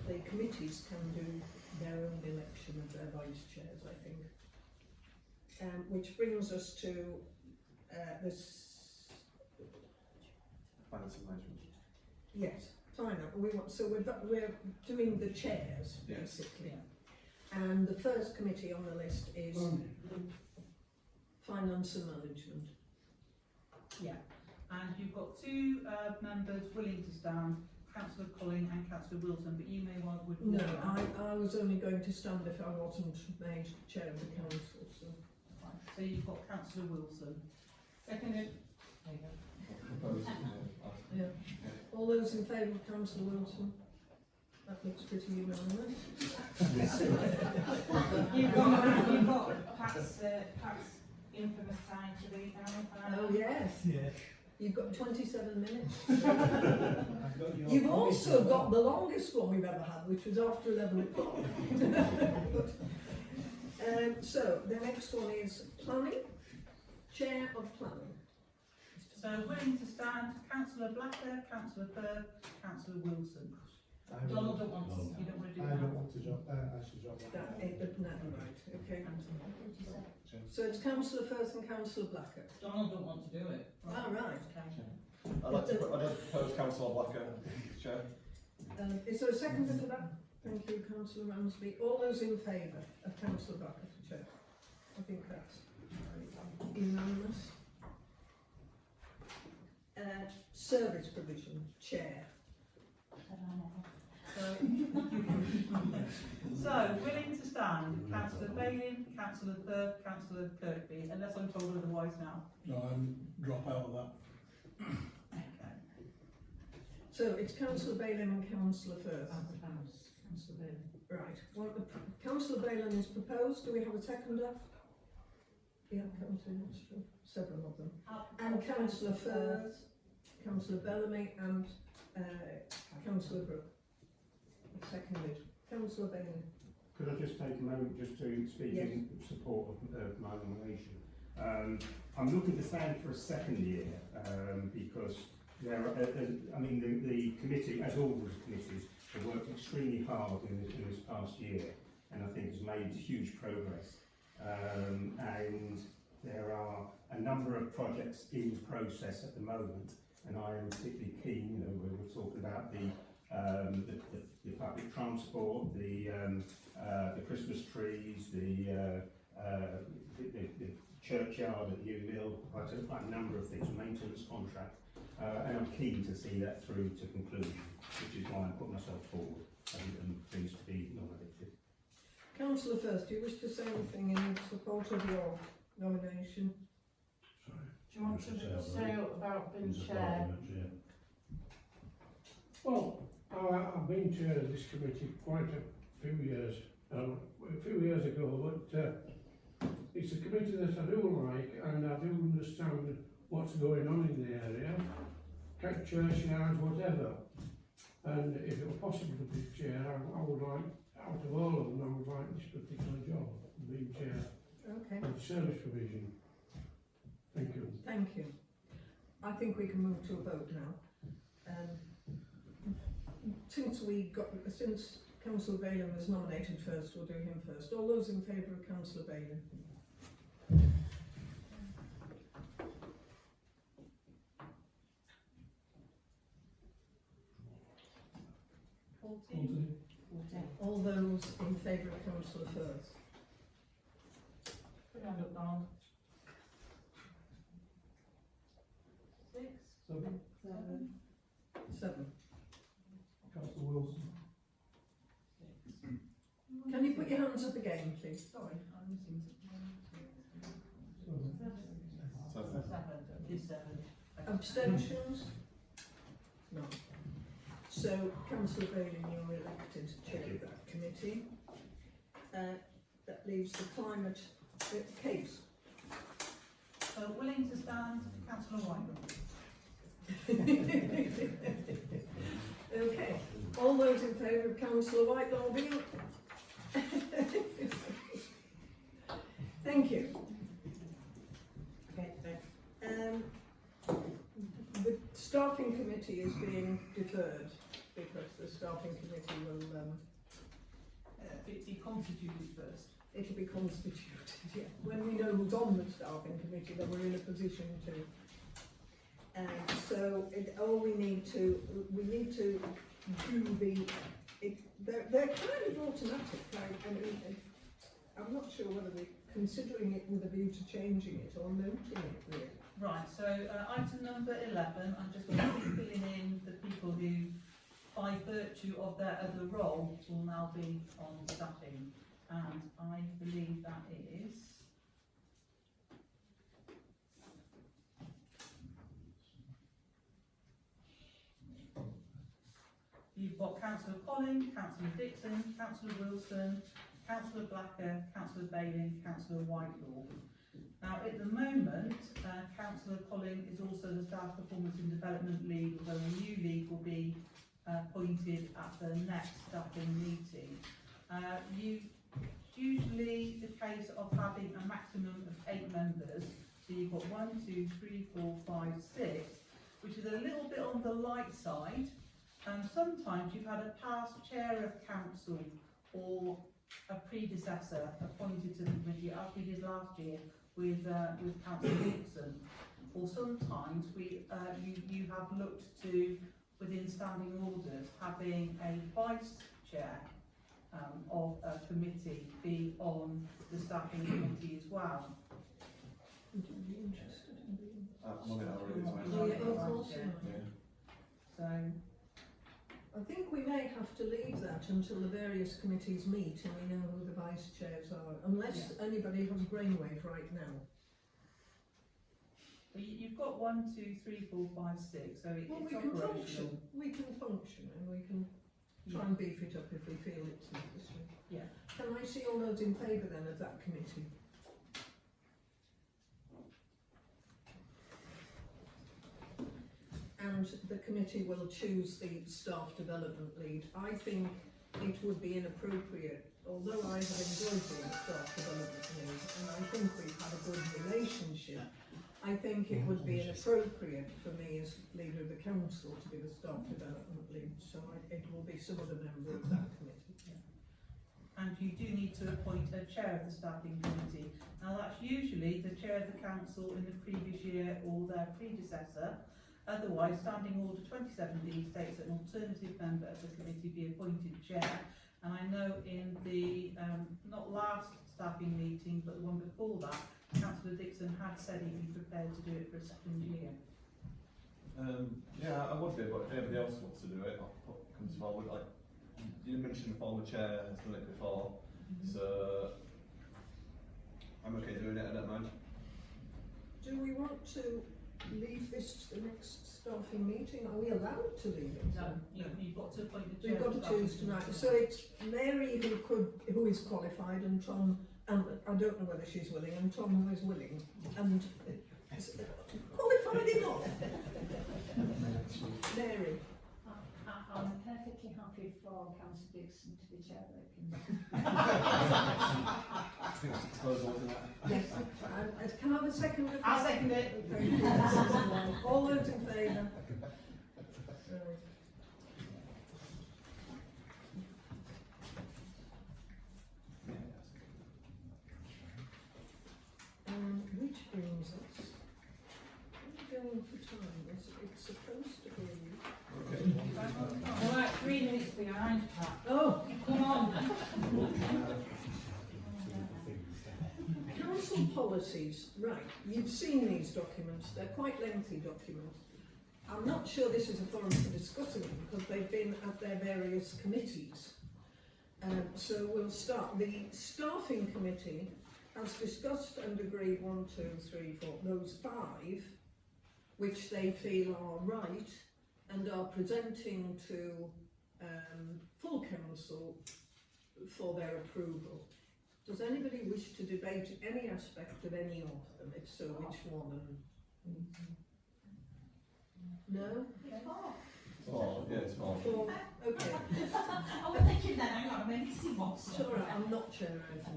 The committees can do their own election of their vice chairs, I think. which brings us to this. Finance and management. Yes, fine. We're doing the chairs Yes. basically, and the first committee on the list is finance and management. Yeah, and you've got two members willing to stand, Councillor Culling and Councillor Wilson, but you may well withdraw. No, I was only going to stand if I wasn't made chair of the council. So. Fine. So you've got Councillor Wilson. Seconded. There you go. Proposed, Yeah. All those in favour of Councillor Wilson? That looks pretty unanimous. You've got Pat's infamous time to read now. Oh yes. Yeah. You've got 27 minutes. I've got your You've also got the longest one we've ever had, which was after 11 o'clock. So the next one is planning. Chair of planning. So willing to stand, Councillor Blacker, Councillor Firth, Councillor Wilson. Donald don't want to. You don't want to do I that? don't want to drop. I should drop that. No, right. Okay. So it's Councillor Firth and Councillor Blacker. Donald don't want to do it. Ah, right. I'd like to propose Councillor Blacker, Chair. Is there a seconder for that? Thank you, Councillor Ramsby. All those in favour of Councillor Blacker for chair? I think that's unanimous. Service provision, chair. So, willing to stand, Councillor Bailey, Councillor Firth, Councillor Kirkby, unless I'm told otherwise now. No, drop out of that. Okay. So it's Councillor Bailey and Councillor Firth. Councillor Bailey. Right. Well, Councillor Bailey is proposed. Do we have a seconder? Yeah, Councillor, that's true. Several of them. And Councillor Firth, Councillor Bellamy and Councillor Brooke. Seconded. Councillor Bailey. Could I just take a moment just to speak Yes. in support of my nomination? I'm looking to stand for a second year because there are, I mean, the committee, as all the committees, have worked extremely hard in this past year, and I think has made huge progress. And there are a number of projects in process at the moment, and I am particularly keen. You know, we're talking about the public transport, the Christmas trees, the churchyard at New Mill, quite a number of things, maintenance contract, and I'm keen to see that through to conclusion, which is why I'm putting myself forward and pleased to be nominated. Councillor Firth, do you wish to say anything in support of your nomination? Do you want to say about being chair? Well, I've been chair of this committee quite a few years ago, but it's a committee that I do like, and I do understand what's going on in the area, churchyards, whatever. And if it were possible to be chair, I would like, out of all of them, I would like this particular job, being chair Okay. of the service provision. Thank you. Thank you. I think we can move to a vote now. Since Councillor Bailey was nominated first, we'll do him first. All those in favour of Councillor Bailey? All those in favour of Councillor Firth? Put your hand up, Donald. 6, 7, 7. Councillor Wilson. 6. Can you put your hands up again, please? Sorry, I'm missing something. 7. Abstentions? No. So, Councillor Bailey, you're elected chair of that committee. That leaves the climate case. So, willing to stand, Councillor White. Okay. All those in favour of Councillor White lobbying? Thank you. Okay. The staffing committee is being deferred because the staffing committee will Be constituted first. it'll be constituted, yeah. When we know who's on the staffing committee, then we're in a position to. All we need to do they're kind of automatic, I'm not sure whether we're considering it with a view to changing it or noting it really. Right, so item number 11, I'm just going to be filling in the people who, by virtue of their other role, will now be on staffing. And I believe that is... You've got Councillor Colling, Councillor Dixon, Councillor Wilson, Councillor Blacker, Councillor Bailey, Councillor Whitelaw. Now, at the moment, Councillor Colling is also the Staff Performance and Development Lead, although a new lead will be appointed at the next staffing meeting. Usually the case of having a maximum of 8 members, so you've got 1, 2, 3, 4, 5, 6, which is a little bit on the light side. Sometimes you've had a past chair of council or a predecessor appointed to the committee, as we did last year with Councillor Dixon. Or sometimes you have looked to, within standing orders, having a vice chair of a committee be on the staffing committee as well. Would you be interested in being? So I think we may have to leave that until the various committees meet and we know who the vice chairs are, unless anybody has brainwave right now. Well, you've got 1, 2, 3, 4, 5, 6, so it's operational. We can function and we can try and beef it up if we feel it's necessary. Yeah. Can I see all those in favour then of that committee? And the committee will choose the staff development lead. I think it would be inappropriate, although I have enjoyed being staff development lead, and I think we've had a good relationship, I think it would be inappropriate for me as leader of the council to be the staff development lead, so it will be some other member of that committee. And you do need to appoint a chair of the staffing committee. Now that's usually the chair of the council in the previous year or their predecessor. Otherwise, Standing Order 27D states that an alternative member of the committee be appointed chair. And I know in the, not last staffing meeting, but the one before that, Councillor Dixon had said he'd be prepared to do it for a second year. Yeah, I would be, but if anybody else wants to do it, comes forward. Like you mentioned, the former chair has done it before, so I'm okay doing it. I don't mind. Do we want to leave this to the next staffing meeting? Are we allowed to leave it? No, you've got to appoint the chair. We've got to choose tonight. So it's Mary who is qualified, and Tom, and I don't know whether she's willing, and Tom who is willing, and qualified enough. Mary. I'm perfectly happy for Councillor Dixon to be chair of the committee. I think that's proposal, isn't it? Yes. Can I have a second? I'll second it. All those in favour? Which brings us, we're going for time, it's supposed to be. We're like 3 minutes behind, Pat. Oh, Come on. council policies, right, you've seen these documents, they're quite lengthy documents. I'm not sure this is a forum for discussing them because they've been at their various committees. So we'll start. The staffing committee has discussed and agreed 1, 2, 3, 4, those 5, which they feel are right and are presenting to full council for their approval. Does anybody wish to debate any aspect of any of them? If so, which one? No? Oh, yeah, it's fine. 4, okay. I was thinking then, hang on a minute, see what's It's all right, I'm not chair over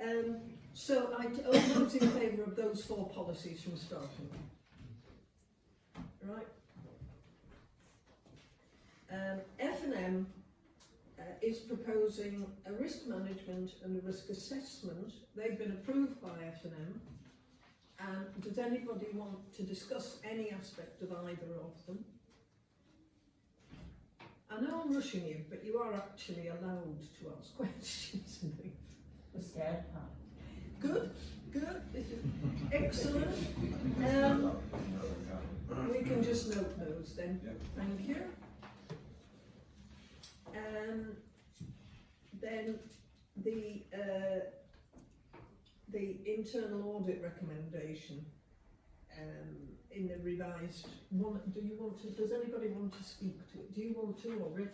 now. So I vote in favour of those 4 policies from staffing. Right. F&M, is proposing a risk management and a risk assessment. They've been approved by F&M. And does anybody want to discuss any aspect of either of them? I know I'm rushing you, but you are actually allowed to ask questions. We're scared, huh? Good, good, this is excellent. We can just note those then. Thank you. Then the internal audit recommendation in the revised one. Does anybody want to speak to it? Do you want to, or Rich?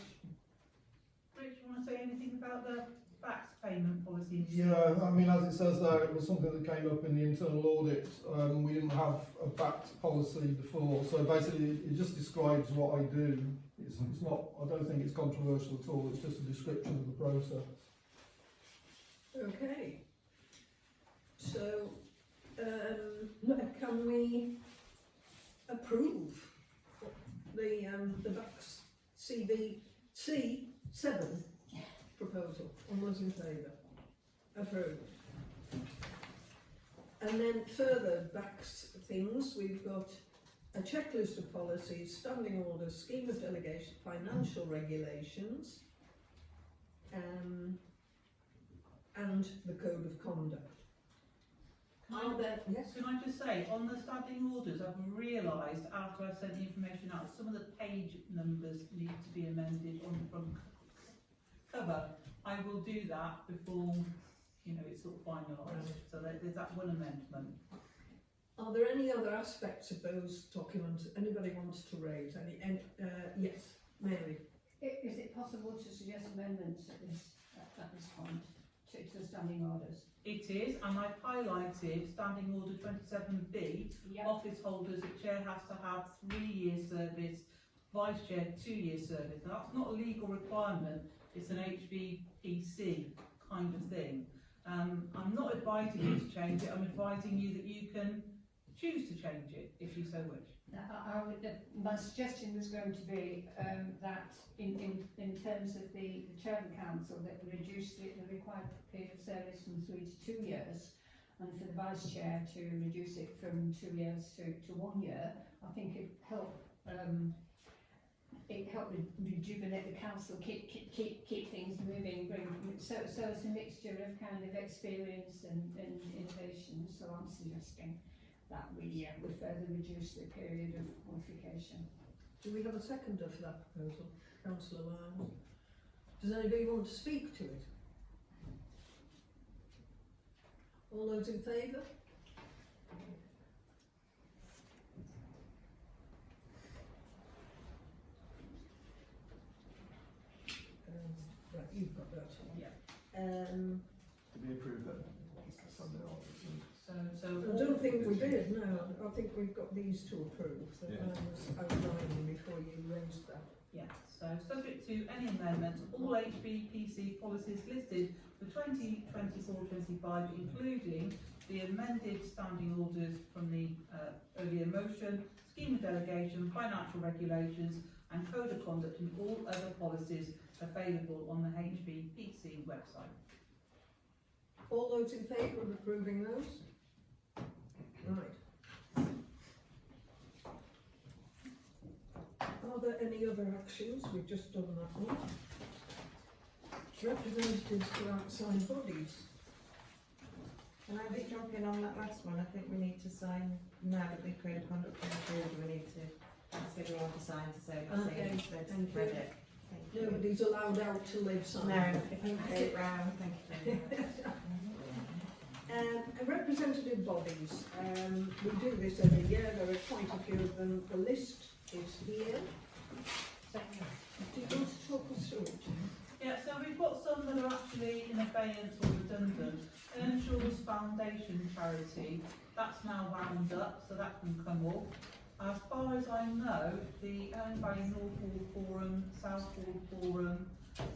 Rich, you want to say anything about the back payment policy? Yeah, I mean, as it says there, it was something that came up in the internal audit. We didn't have a backed policy before, so basically it just describes what I do. It's not, I don't think it's controversial at all, it's just a description of the process. Okay. So, can we approve the BACS C7 proposal? All those in favour? Approved. And then further BACS things, we've got a checklist of policies, standing orders, scheme of delegation, financial regulations, and the code of conduct. Yes? Can I just say, on the standing orders, I've realised after I sent the information out, some of the page numbers need to be amended on the front cover. I will do that before, it's sort of finalised. So there's that one amendment. Are there any other aspects of those documents anybody wants to raise? Yes, Mary. Is it possible to suggest amendments at this point to the standing orders? It is, and I've highlighted standing order 27B, office holders, the chair has to have 3 years service, vice chair 2 years service. Now that's not a legal requirement, it's an HVPC kind of thing. I'm not advising you to change it, I'm advising you that you can choose to change it if you so wish. My suggestion was going to be that in terms of the chair of the council, that we reduce the required period of service from 3 to 2 years, and for the vice chair to reduce it from 2 years to 1 year. I think it helped rejuvenate the council, keep things moving, so it's a mixture of kind of experience and innovation. So I'm suggesting that we further reduce the period of qualification. Do we have a seconder for that proposal? Councillor Lyons. Does anybody want to speak to it? All those in favour? Right, you've got that. Yeah. To be approved then. So I don't think we did, no. I think we've got these to approve that I was outlining before you raised that. Yeah, so subject to any amendments, all HVPC policies listed for 2024-25, including the amended standing orders from the earlier motion, scheme of delegation, financial regulations and code of conduct, and all other policies available on the HVPC website. All those in favour of approving those? Right. Are there any other actions? We've just done that one. Representatives for outside bodies. Can I just jump in on that last one? I think we need to sign, now that we've created conduct for the field, we need to ask everyone to sign to say they've read it. Nobody's allowed out till they've signed. No, if you can get it round, thank you very much. Representative bodies, we do this every year, there are quite a few of them. The list is here. Do you want to talk us through it? Yeah, so we've got some that are actually in abeyance or redundant. Earnshaw's Foundation charity, that's now wound up, so that can come off. As far as I know, the Ownby North Hall Forum, South Hall Forum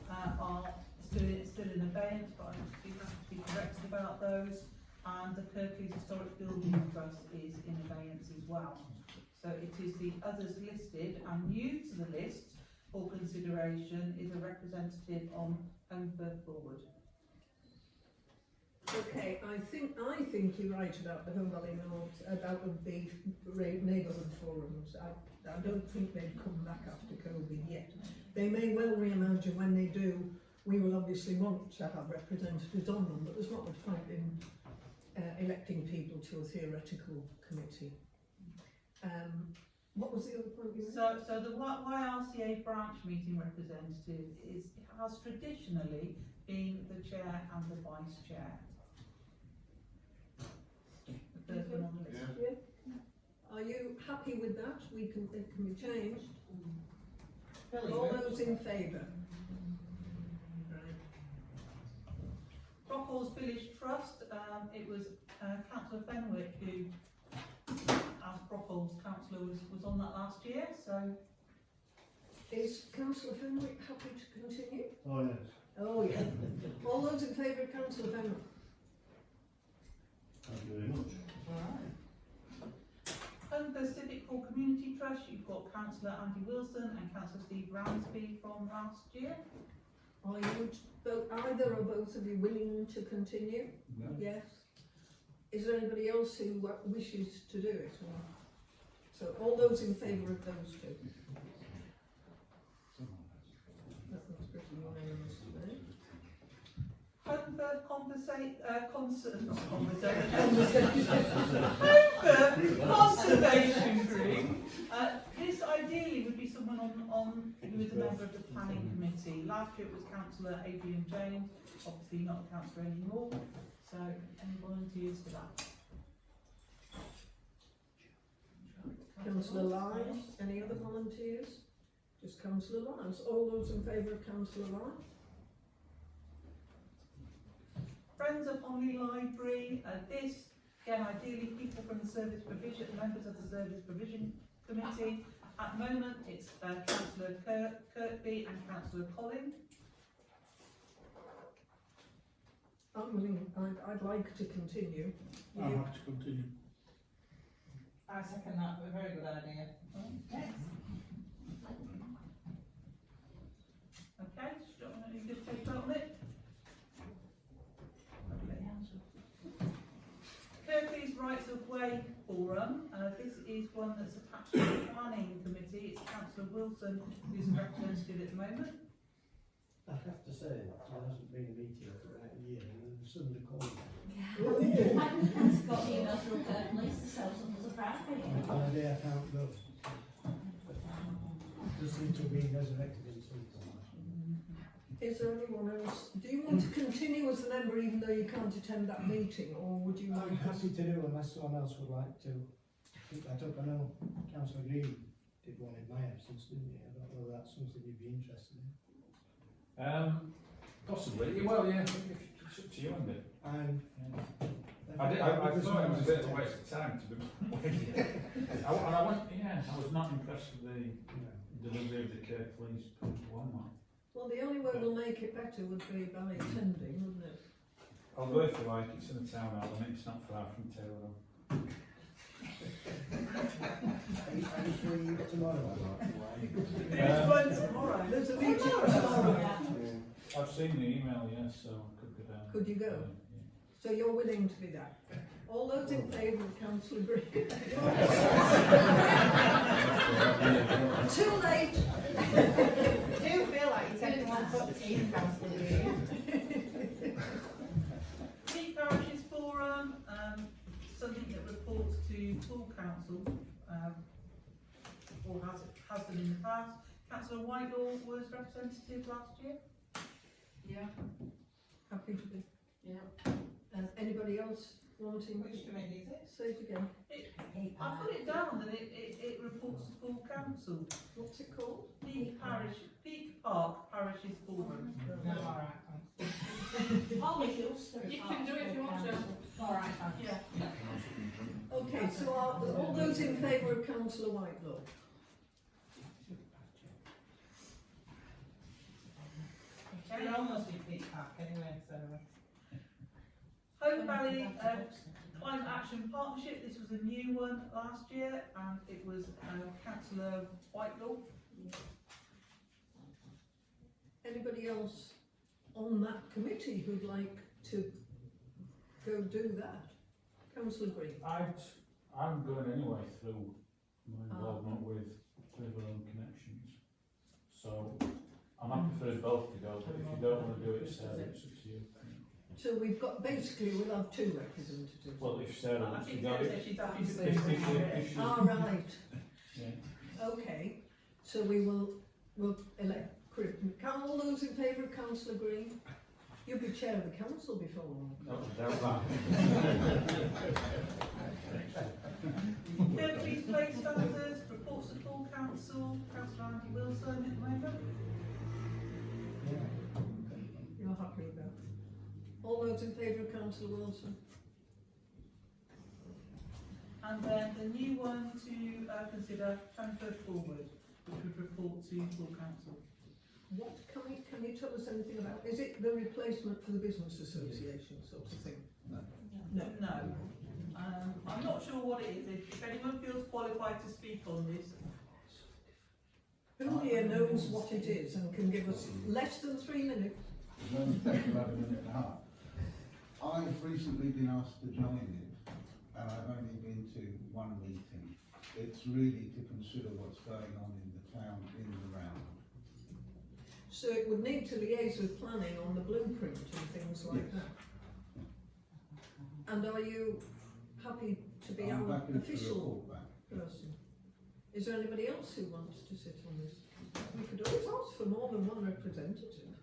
are still in abeyance, but I think I have to be corrected about those. And the Kirklees Historic Building Trust is in abeyance as well. So it is the others listed, and new to the list for consideration is a representative on Home Firth Forward. Okay, I think you're right about the Home Valley North, about the neighbourhood forums. I don't think they've come back after COVID yet. They may well reimagine. When they do, we will obviously want to have representatives on them, but there's not much point in electing people to a theoretical committee. What was the other point you made? So the YRCA branch meeting representative has traditionally been the chair and the vice chair. The first one on the list. Yeah. Are you happy with that? It can be changed. Brilliant. All those in favour? Right. Brockles Village Trust, it was Councillor Fenwick who, as Brockles councillor, was on that last year, so. Is Councillor Fenwick happy to continue? Oh, yes. Oh, yeah. All those in favour of Councillor Fenwick? Thank you very much. Home Firth Civic Hall Community Trust, you've got Councillor Andy Wilson and Councillor Steve Ramsby from last year. Are you either or both of you willing to continue? No. Yes. Is there anybody else who wishes to do it? So all those in favour of those two? That looks pretty unanimous today. Home Firth Conservation Group. This ideally would be someone on who is a member of the planning committee. Last year it was Councillor Adrian James, obviously not a councillor anymore. So any volunteers for that? Councillor Lyons, any other volunteers? Just Councillor Lyons. All those in favour of Councillor Lyons? Friends of Honley Library, this, again, ideally people from the service provision, members of the service provision committee. At the moment, it's Councillor Kirkby and Councillor Collin. I'm willing, I'd like to continue. I'm happy to continue. I second that, a very good idea. Yes. Okay, you just take that on it. Kirkby's Rights of Way Forum, this is one that's attached to the planning committee. It's Councillor Wilson who's a representative at the moment. I have to say that there hasn't been a meeting for about a year and then somebody called me. I've got the email from police to sell some as a brand for you. And I can't go. Just seem to be resurrected in some form. Is there anyone else? Do you want to continue as a member even though you can't attend that meeting, or would you I'm like happy to do unless someone else would like to pick that up. I know Councillor Green did one in my absence, didn't he? I don't know whether that's something you'd be interested in. Possibly. Well, yeah, it's up to you, isn't it? I thought it was a bit of a waste of time, to be honest. I was not impressed with the delivery of the Kirklees one. Well, the only way we'll make it better would be by attending, wouldn't it? I'll go if you like, it's in the town hall and it's not far from Taylor. Are you free tomorrow? Tomorrow. There's a meeting tomorrow. I've seen the email, yes, so I could go down. Could you go? So you're willing to be there? All those in favour of Councillor Green? Too late. I do feel like you're taking one foot to team, Councillor Green. Peak Parishes Forum, something that reports to full council, or has done in the past. Councillor Whitelaw was representative last year. Yeah. Happy to be. Yeah. Anybody else wanting? Which committee is it? Say it again. I put it down that it reports to full council. What's it called? Peak Park Parishes Forum. No, alright. You can do it if you want to. Alright, yeah. Okay, so all those in favour of Councillor Whitelaw? We're almost in Peak Park anyway, so. Home Valley Climate Action Partnership, this was a new one last year, and it was Councillor Whitelaw. anybody else on that committee who'd like to go do that? Councillor Green? I'm going anyway through my involvement with Riverland Connections. So I'm happy for us both to go, but if you don't want to do it, Sarah, it's up to you. So we've got, basically we'll have two representatives. Well, if Sarah wants to go, she's happy to if she- Right. Yeah. Okay, so we'll elect Chris. Can all those in favour of Councillor Green? You'll be chair of the council before long. No, doubt that. Kirklees Place Standards, reports to full council, Councillor Andy Wilson at the moment. You're happy with that? All those in favour of Councillor Wilson? And then the new one to consider transferred forward, which would report to full council. What can you tell us anything about? Is it the replacement for the business association sort of thing? No. I'm not sure what it is. If anyone feels qualified to speak on this. Who here knows what it is and can give us less than 3 minutes? It's only taken about a minute and a half. I've recently been asked to join it, and I've only been to one meeting. It's really to consider what's going on in the town in the round. So it would need to liaise with planning on the blueprint and things like Yes. that. And are you happy to be I'm our happy to official report back. person? Is there anybody else who wants to sit on this? We could always ask for more than one representative.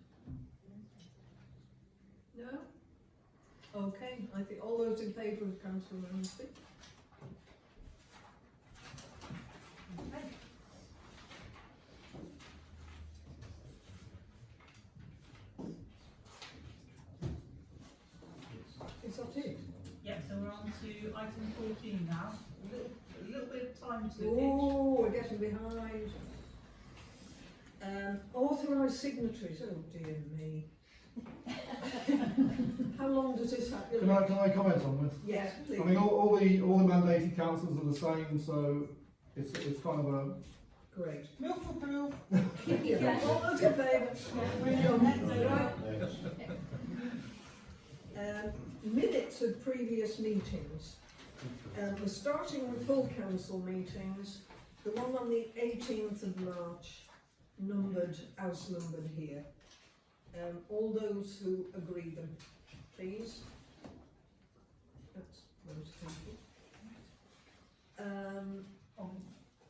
No? Okay, I think all those in favour of Councillor Ramsey? Okay. Is that it? Yep, so we're on to item 14 now. A little bit of time to Oh, we're getting behind. Authorised signatories, oh dear me. How long does this have? Can I comment on this? Yes, please. I mean, all the mandated councils are the same, so it's kind of a. Great. Milk for proof. Yeah, all those in favour? Right. Minutes of previous meetings. We're starting with full council meetings. The one on the 18th of March, numbered as numbered here. All those who agree them, please. That's most people.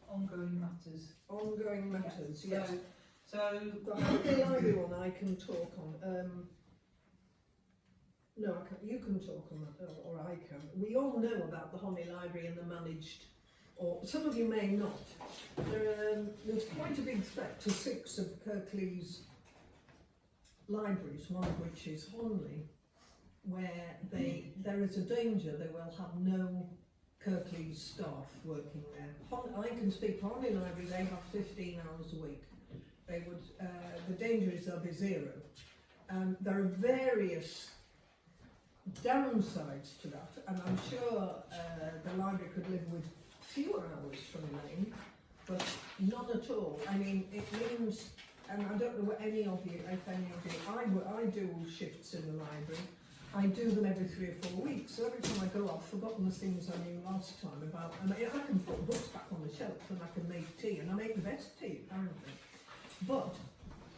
Ongoing matters. Ongoing matters, yes. So the Honey Library one I can talk on. No, I can, you can talk on that, or I can. We all know about the Honey Library and the managed, or some of you may not. There's quite a big threat to 6 of Kirklees libraries, one of which is Honley, where there is a danger they will have no Kirklees staff working there. I can speak for Honley Library, they have 15 hours a week. They would, the danger is they'll be 0. There are various downsides to that, and I'm sure the library could live with fewer hours from Lane, but none at all. I mean, it means, and I don't know what any of you, if any of you, I do shifts in the library. I do them every 3 or 4 weeks, so every time I go, I've forgotten the things I knew last time about, and I can put books back on the shelf and I can make tea, and I make the best tea, apparently. But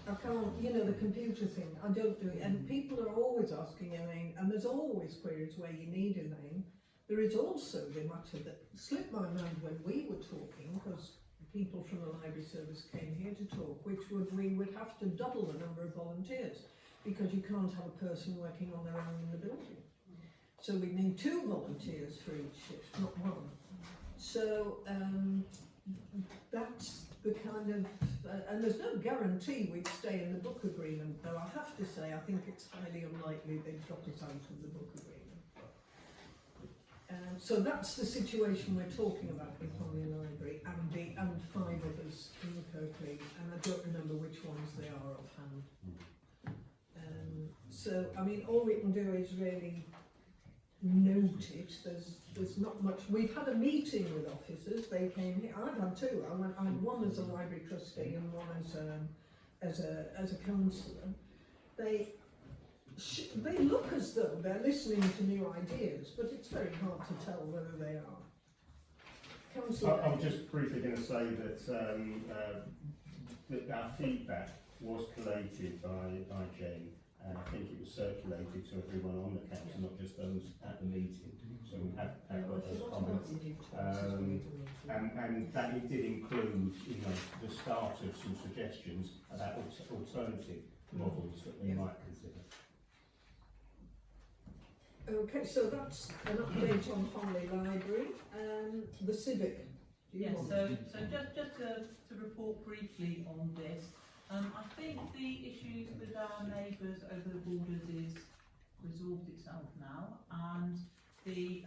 I can't, you know, the computer thing, I don't do it, and people are always asking Elaine, and there's always queries where you need Elaine. There is also the matter that slipped my mind when we were talking, because people from the library service came here to talk, which we would have to double the number of volunteers, because you can't have a person working on their own in the building. So we need 2 volunteers for each shift, not 1. So that's the kind of, and there's no guarantee we'd stay in the book agreement, though I have to say I think it's highly unlikely they'd drop it out of the book agreement. So that's the situation we're talking about with Honley Library and 5 others in Kirklees, and I don't remember which ones they are offhand. So I mean, all we can do is really note it. There's not much. We've had a meeting with officers. They came here. I've had 2. I had one as a library trustee and one as as a councillor, they look as though they're listening to new ideas, but it's very hard to tell whether they are. Councillor, I'm just briefly going to say that our feedback was collated by Jane, and I think it was circulated to everyone on the council, not just those at the meeting. So we have got those comments, and that it did include, the start of some suggestions about alternative models that they might consider. okay, so that's an update on Holly Library. The Civic. Yes, so just to report briefly on this, I think the issues with our neighbours over the borders is resolved itself now, and the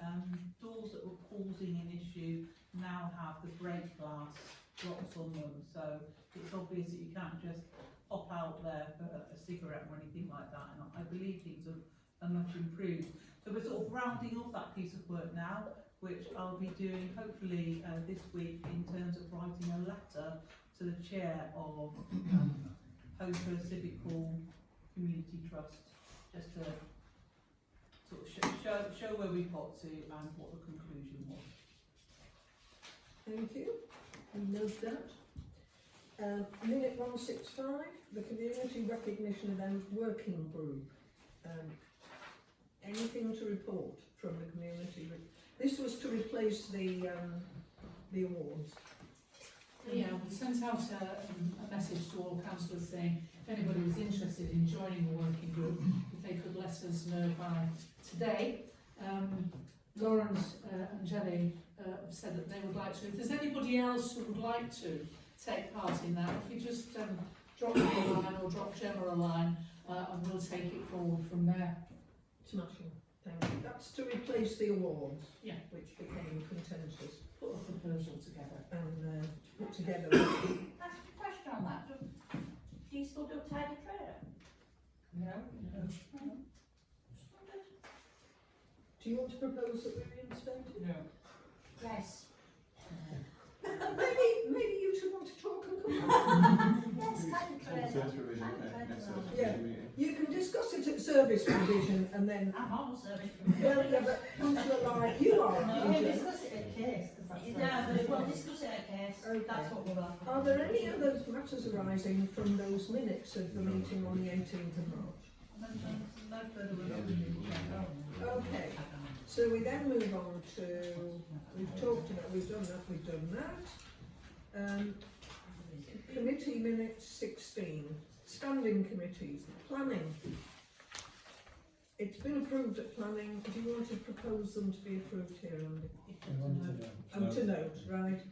doors that were causing an issue now have the break glass drops on them, so it's obvious that you can't just pop out there for a cigarette or anything like that, and I believe things are much improved. So we're sort of rounding off that piece of work now, which I'll be doing hopefully this week in terms of writing a letter to the chair of Holmfirth Civic Hall Community Trust, just to sort of show where we got to and what the conclusion was. Thank you. We note that. Minute 165, the Community Recognition Event Working Group. Anything to report from the community? This was to replace the awards. Yeah, we sent out a message to all councillors saying if anybody was interested in joining the working group, if they could let us know by today. Lawrence and Jenny have said that they would like to. If there's anybody else who would like to take part in that, if you just drop me a line or drop Gemma a line, and we'll take it forward from there. Smashing. Thank you. That's to replace the awards, yeah, which became contentious. Put a proposal together. And put together. That's a question on that. Do you still do Tidy Trader? No. Do you want to propose that we reinstate it? No. Yes. Maybe you two want to talk and come back. Yes, Tidy Trader. Yeah, you can discuss it at service revision and then. I'm on service revision. Well, yeah, but Councillor Lyon, you are. No, we'll discuss it at case. We'll discuss it at case. Okay. That's what we're on. Are there any other matters arising from those minutes of the meeting on the 18th of March? No further revision. Okay, so we then move on to, we've talked about, we've done that. Committee minutes 16, standing committees, planning. It's been approved at planning. Do you want to propose them to be approved here, Andy? To note, right.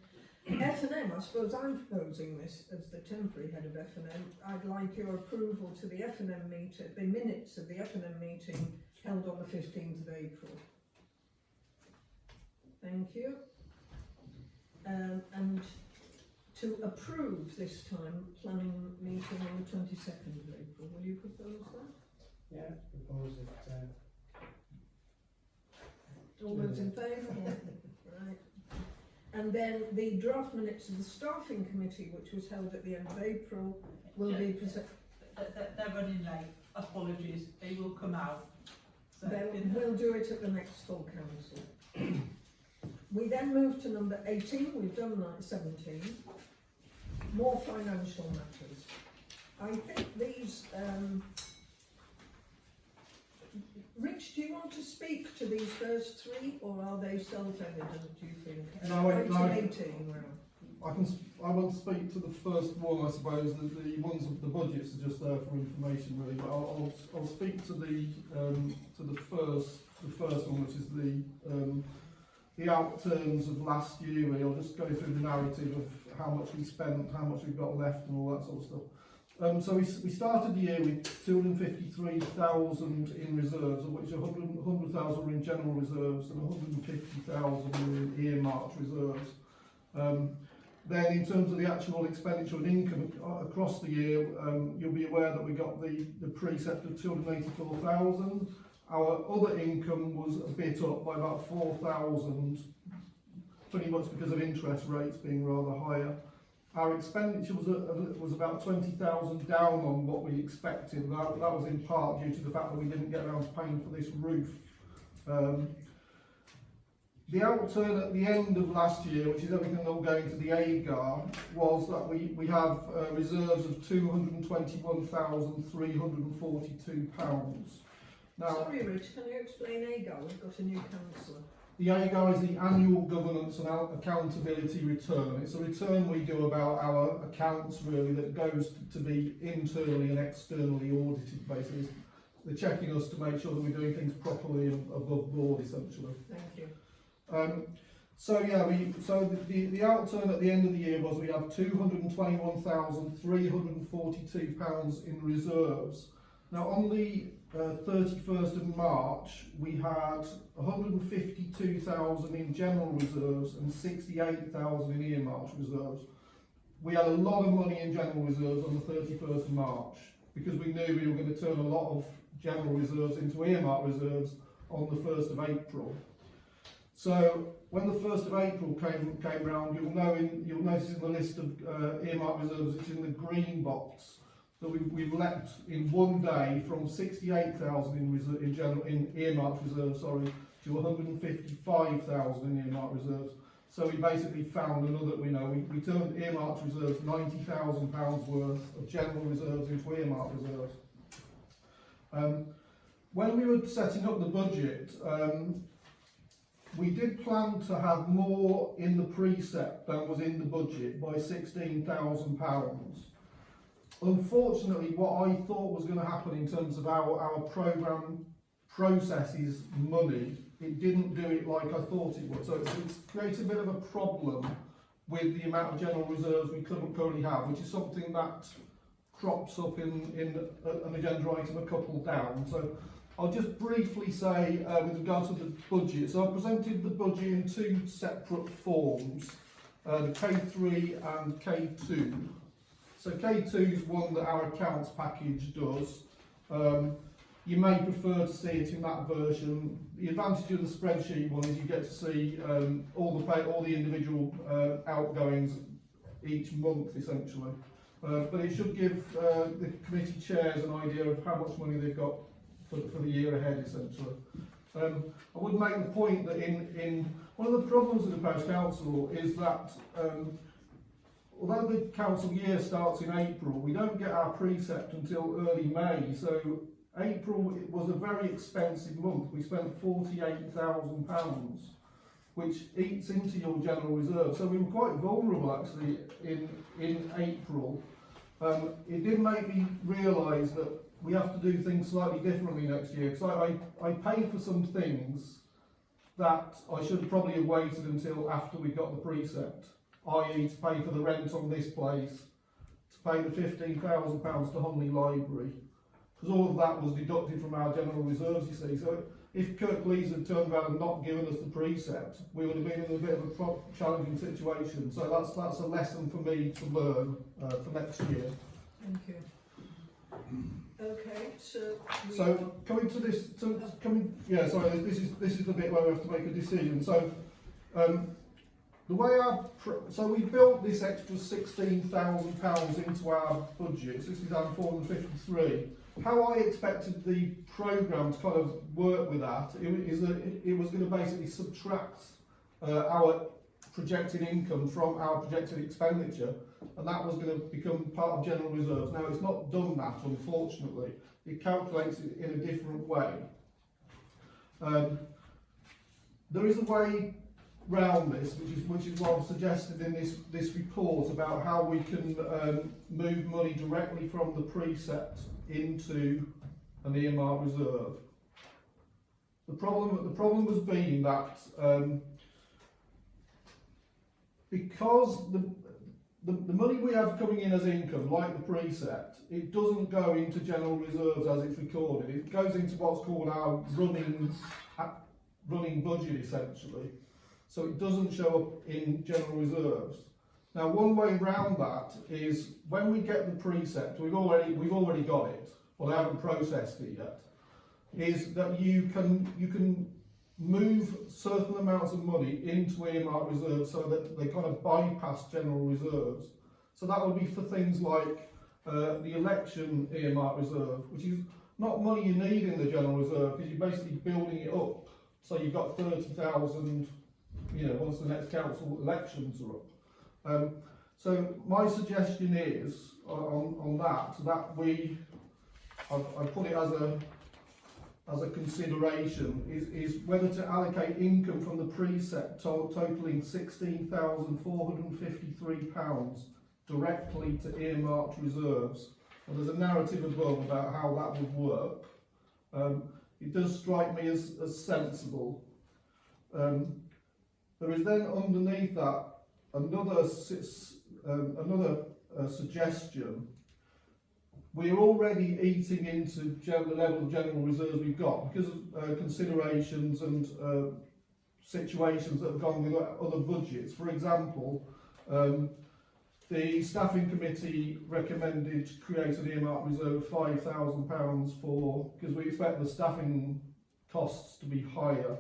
F&M, I suppose I'm proposing this as the temporary head of F&M. I'd like your approval to the F&M meeting, the minutes of the F&M meeting held on the 15th of April. Thank you. And to approve this time planning meeting on the 22nd of April. Will you propose that? Yeah, propose it. All those in favour? Right. And then the draft minutes of the staffing committee, which was held at the end of April, will be presented. They're running late. Apologies. They will come out. So, We'll do it at the next full council. We then move to number 18. We've done 17. More financial matters. I think these. Rich, do you want to speak to these first three, or are they self-evident, do you think? No, I 18, I will speak to the first one, I suppose. The ones of the budgets are just there for information, really. But I'll speak to the first one, which is the outturns of last year. Really, I'll just go through the narrative of how much we spent, how much we've got left, and all that sort of stuff. So we started the year with 253,000 in reserves, of which 100,000 were in general reserves and 150,000 were in earmarked reserves. Then in terms of the actual expenditure and income across the year, you'll be aware that we got the precept of 284,000. Our other income was a bit up by about 4,000, pretty much because of interest rates being rather higher. our expenditure was about 20,000 down on what we expected. That was in part due to the fact that we didn't get around to paying for this roof. The outturn at the end of last year, which is everything all going to the AGAR, was that we have reserves of £221,342. Now, sorry, Rich, can you explain AGAR? We've got a new councillor. the AGAR is the Annual Governance and Accountability Return. It's a return we do about our accounts, really, that goes to be internally and externally audited, basically. They're checking us to make sure that we're doing things properly and above board, essentially. Thank you. So yeah, the outturn at the end of the year was we had £221,342 in reserves. Now on the 31st of March, we had 152,000 in general reserves and 68,000 in earmarked reserves. We had a lot of money in general reserves on the 31st of March because we knew we were going to turn a lot of general reserves into earmarked reserves on the 1st of April. So when the 1st of April came round, you'll notice in the list of earmarked reserves, it's in the green box, that we've leapt in one day from 68,000 in earmarked reserves, to 155,000 in earmarked reserves. So we basically found another, we turned earmarked reserves, £90,000 worth of general reserves into earmarked reserves. When we were setting up the budget, we did plan to have more in the precept than was in the budget by £16,000. Unfortunately, what I thought was going to happen in terms of our programme processes money, it didn't do it like I thought it would. So it's created a bit of a problem with the amount of general reserves we currently have, which is something that crops up in an agenda item a couple down. So I'll just briefly say with regard to the budget. So I presented the budget in two separate forms, the K3 and K2. So K2 is one that our accounts package does. You may prefer to see it in that version. The advantage of the spreadsheet one is you get to see all the individual outgoings each month, essentially. But it should give the committee chairs an idea of how much money they've got for the year ahead, essentially. I would make the point that in one of the problems with the Parish Council is that although the council year starts in April, we don't get our precept until early May. So April, it was a very expensive month. We spent £48,000, which eats into your general reserve. So we were quite vulnerable actually in April. It did make me realise that we have to do things slightly differently next year, because I paid for some things that I should probably have waited until after we got the precept, i.e. to pay for the rent on this place, to pay the £15,000 to Honley Library, because all of that was deducted from our general reserves, you see. So if Kirklees had turned around and not given us the precept, we would have been in a bit of a challenging situation. So that's a lesson for me to learn for next year. Thank you. Okay, so coming to this, this is the bit where we have to make a decision. So the way we built this extra £16,000 into our budget, £60,453. How I expected the programme to kind of work with that is that it was going to basically subtract our projected income from our projected expenditure, and that was going to become part of general reserves. Now, it's not done that, unfortunately. It calculates it in a different way. There is a way round this, which is what I've suggested in this report about how we can move money directly from the precept into an earmarked reserve. The problem has been that because the money we have coming in as income, like the precept, it doesn't go into general reserves as it's recorded. It goes into what's called our running budget, essentially. So it doesn't show up in general reserves. Now, one way round that is when we get the precept, we've already got it, but I haven't processed it yet. Is that you can move certain amounts of money into earmarked reserves so that they kind of bypass general reserves. So that would be for things like the election earmark reserve, which is not money you need in the general reserve because you're basically building it up. So you've got 30,000, you know, once the next council elections are up. So my suggestion is on that I put it as a consideration is whether to allocate income from the precept totalling £16,453 directly to earmarked reserves. And there's a narrative above about how that would work. It does strike me as sensible. There is then underneath that another suggestion. We're already eating into the level of general reserves we've got because of considerations and situations that have gone with other budgets. For example, the staffing committee recommended to create an earmark reserve of £5,000 because we expect the staffing costs to be higher.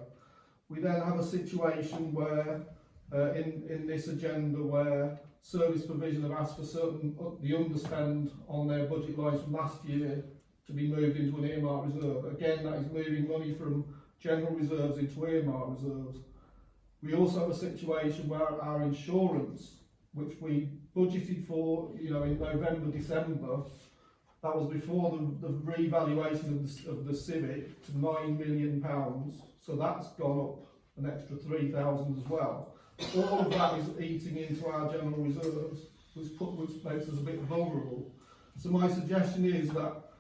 We then have a situation where in this agenda where service provision have asked for the underspend on their budget lines from last year to be moved into an earmark reserve. Again, that is moving money from general reserves into earmark reserves. We also have a situation where our insurance, which we budgeted for, you know, in November, December, that was before the revaluation of the Civic to £9 million. So that's gone up an extra 3,000 as well. All of that is eating into our general reserves, which makes us a bit vulnerable. So my suggestion is that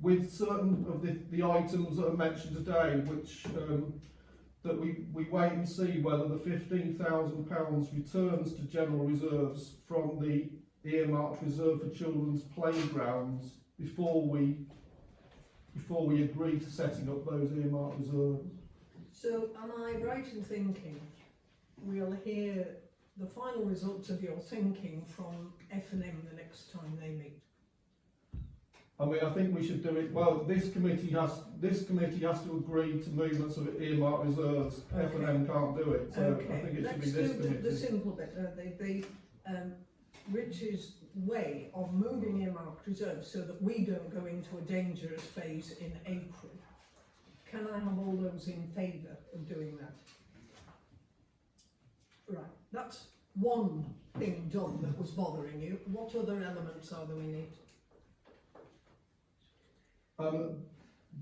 with certain of the items that are mentioned today, which that we wait and see whether the £15,000 returns to general reserves from the earmarked reserve for children's playgrounds before we agree to setting up those earmarked reserves. So am I right in thinking we'll hear the final results of your thinking from F&M the next time they meet? I mean, I think we should do it. Well, this committee has to agree to movements of earmarked reserves. Okay. F&M can't do it, so okay. I think it should be this committee. Let's do the simple bit. Rich's way of moving earmarked reserves so that we don't go into a dangerous phase in April. Can I have all those in favour of doing that? Right, that's one thing done that was bothering you. What other elements are there we need?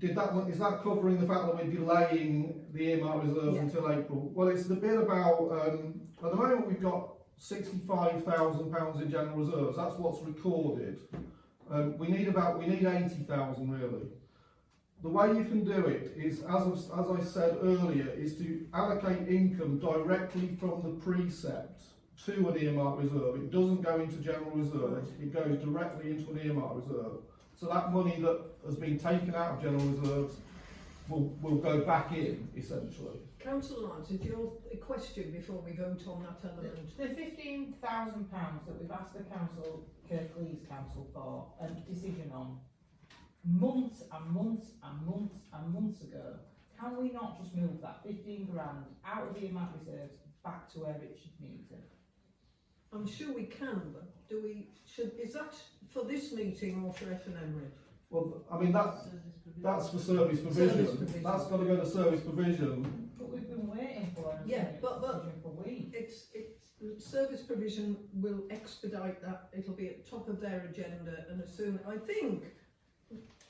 Is that covering the fact that we're delaying the earmark reserves until April? Well, it's the bit about, at the moment we've got £65,000 in general reserves. That's what's recorded. We need 80,000 really. The way you can do it is, as I said earlier, is to allocate income directly from the precept to an earmark reserve. It doesn't go into general reserves, it goes directly into an earmark reserve. So that money that has been taken out of general reserves will go back in, essentially. Councillor Lance, did you have a question before we vote on that element? The £15,000 that we've asked the council, Kirklees Council, for a decision on months and months and months and months ago, can we not just move that 15 grand out of the earmark reserves back to where it should be? I'm sure we can, but is that for this meeting or for F&M? Well, I mean that's for service provision. That's got to go to service provision. But we've been waiting for it. Yeah, but for weeks. It's service provision will expedite that. It'll be at the top of their agenda, and as soon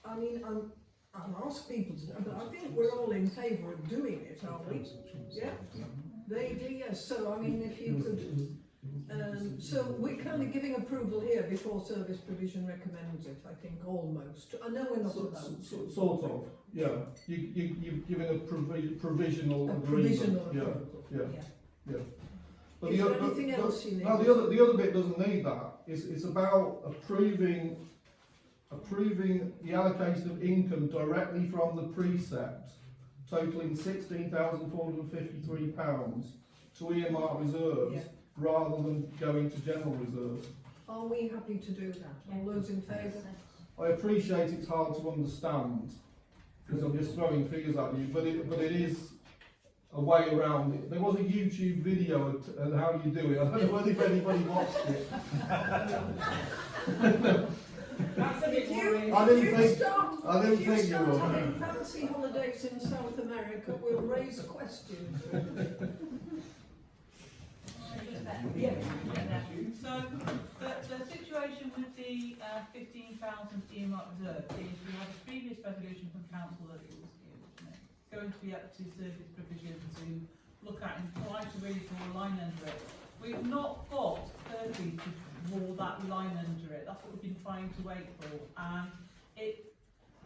I'll ask people to know, but I think we're all in favour of doing it, aren't we? Yeah, vaguely, yes. So I mean, if you could. So we're kind of giving approval here before service provision recommends it, I think, almost. I know we're not sort of, yeah. You've given a provisional agreement. Provisional approval. Yeah. But is there anything else you need? No, the other bit doesn't need that. It's about approving the allocation of income directly from the precept, totalling £16,453 to earmark reserves, rather than going to general reserves. Are we happy to do that? All those in favour? I appreciate it's hard to understand because I'm just throwing figures at you, but it is a way around it. There was a YouTube video on how you do it. I don't know if anybody watched it. That's a bit worrying. I didn't If you think start you would. having fancy holidays in South America, we'll raise questions. Yeah. So the situation with the 15,000 earmark reserve is we had a previous resolution from council that it was going to be up to service provision to look at and try to really draw a line under it. We've not got Kirby to draw that line under it. That's what we've been trying to wait for. And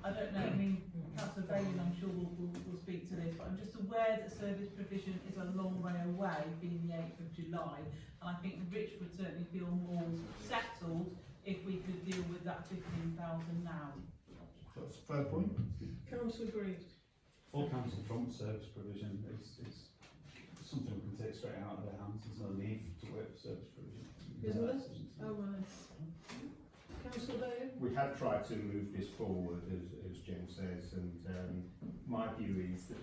I don't know, I mean, Councillor Bailey, I'm sure will speak to this, but I'm just aware that service provision is a long way away, being the 8th of July, and I think Rich would certainly feel more settled if we could deal with that 15,000 now. That's a fair point. Councillor Green. All council trump service provision is something we can take straight out of their hands. There's no need to wait for service provision. Isn't it? Oh, right. Councillor Bailey? We have tried to move this forward, as Jen says, and my view is that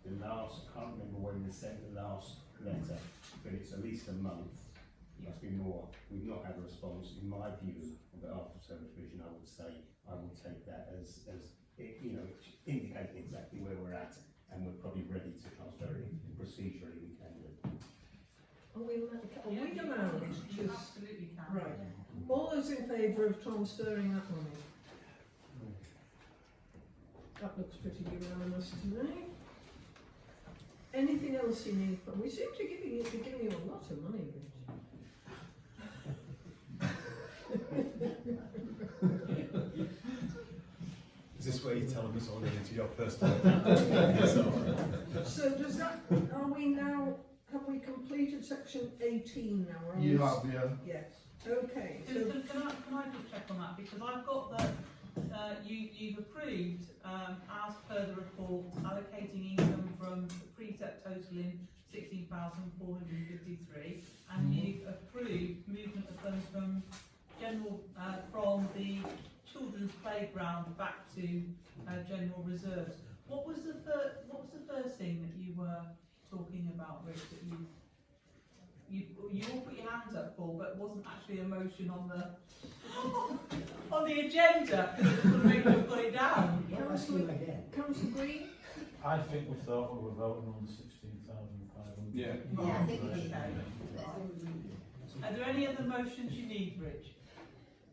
the last, I can't remember when we sent the last letter, but it's at least a month. It must be more. We've not had a response. In my view, of the after service provision, I would say I will take that as it, you know, indicating exactly where we're at, and we're probably ready to transfer it procedurally. We can do. Are we allowed? You absolutely can. Right. All those in favour of transferring that money? That looks pretty unanimous to me. Anything else you need? We seem to be giving you a lot of money, Rich. Is this where you tell them it's all into your personal? So does that, have we completed section 18 now? You have, yeah. Yes. Okay. So Can I just check on that, because I've got that you've approved as per the report allocating income from the precept totaling 16,453, and you've approved movement of funds from from the children's playground back to general reserves. What was the first thing that you were talking about, Rich, that you all put your hands up for, but wasn't actually a motion on the agenda because it would make you put it down? Councillor Green? I think we thought we were voting on 16,500. Yeah. Yeah, I think we should. Are there any other motions you need, Rich?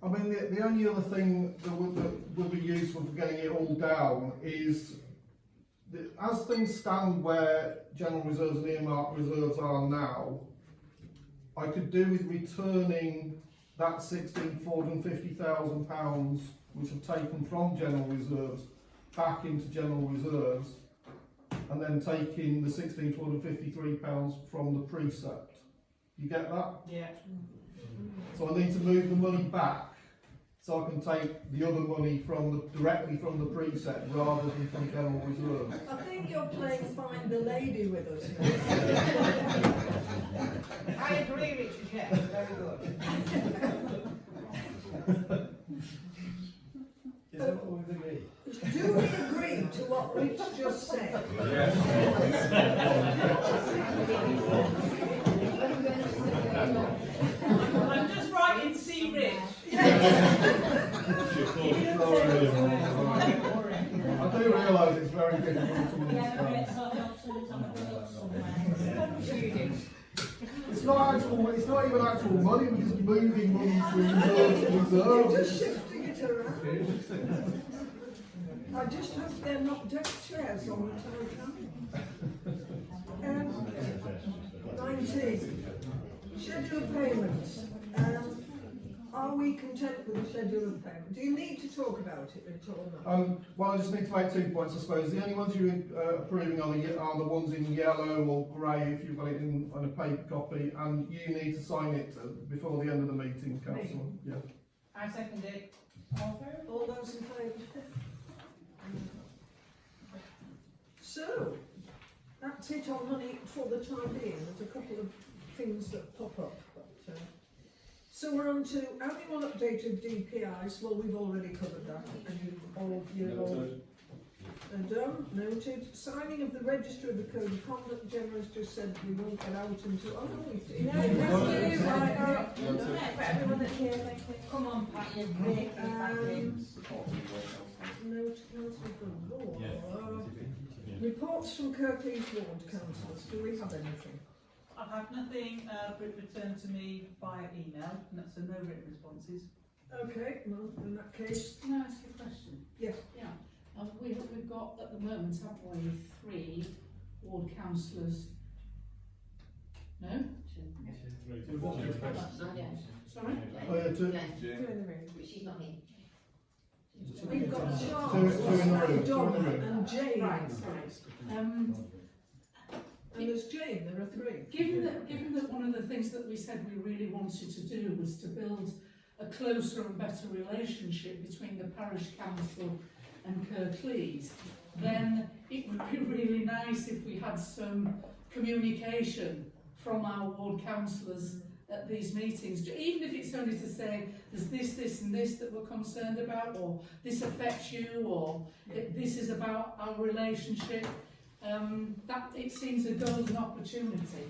I mean, the only other thing that would be useful for getting it all down is, as things stand where general reserves and earmark reserves are now, I could do with returning that £16,450,000 which I've taken from general reserves back into general reserves, and then taking the £16,453 from the precept. You get that? Yeah. So I need to move the money back so I can take the other money directly from the precept rather than from general reserve. I think you're playing Find the Lady with us now. I agree, Richard, yes, very good. Is that what we've agreed? Do we agree to what Rich just said? Yes. I'm just writing C. Rich. I do realise it's very difficult to understand. It's not even actual money, we're just moving money from reserve to reserve. You're just shifting it around. I just hope they're not deck chairs on the town council. 19. Schedule of payments. Are we content with the schedule of payment? Do you need to talk about it at all? Well, I just need to make 2 points, I suppose. The only ones you're approving are the ones in yellow or grey if you've got it on a paper copy, and you need to sign it before the end of the meeting, Councillor. Yeah. I second it. All those in favour? So, that's it on money for the time being. There's a couple of things that pop up. But, so we're on to annual update of DPIs. Well, we've already covered that. And Done, noted. Signing of the register of the code of conduct. Gemma's just said we won't get out until. Oh no, we did. No, Right, right. For everyone that's here, thank you. Come on, Pat, you're making it back in. Note of the law. Reports from Kirklees Ward councillors. Do we have anything? I've had nothing returned to me via email, so no written responses. Okay, well, in that case, Can I ask you a question? yes. Yeah. We've got at the moment, haven't we, 3 ward councillors? No? Sorry? Oh, yeah, two. She's not here. We've got Two Charles, in the room, Donna two in the room. and Jane. Right, sorry. And there's Jane, there are 3. Given that one of the things that we said we really wanted to do was to build a closer and better relationship between the parish council and Kirklees, then it would be really nice if we had some communication from our ward councillors at these meetings, even if it's only to say there's this and this that we're concerned about, or this affects you, or this is about our relationship. That it seems a golden opportunity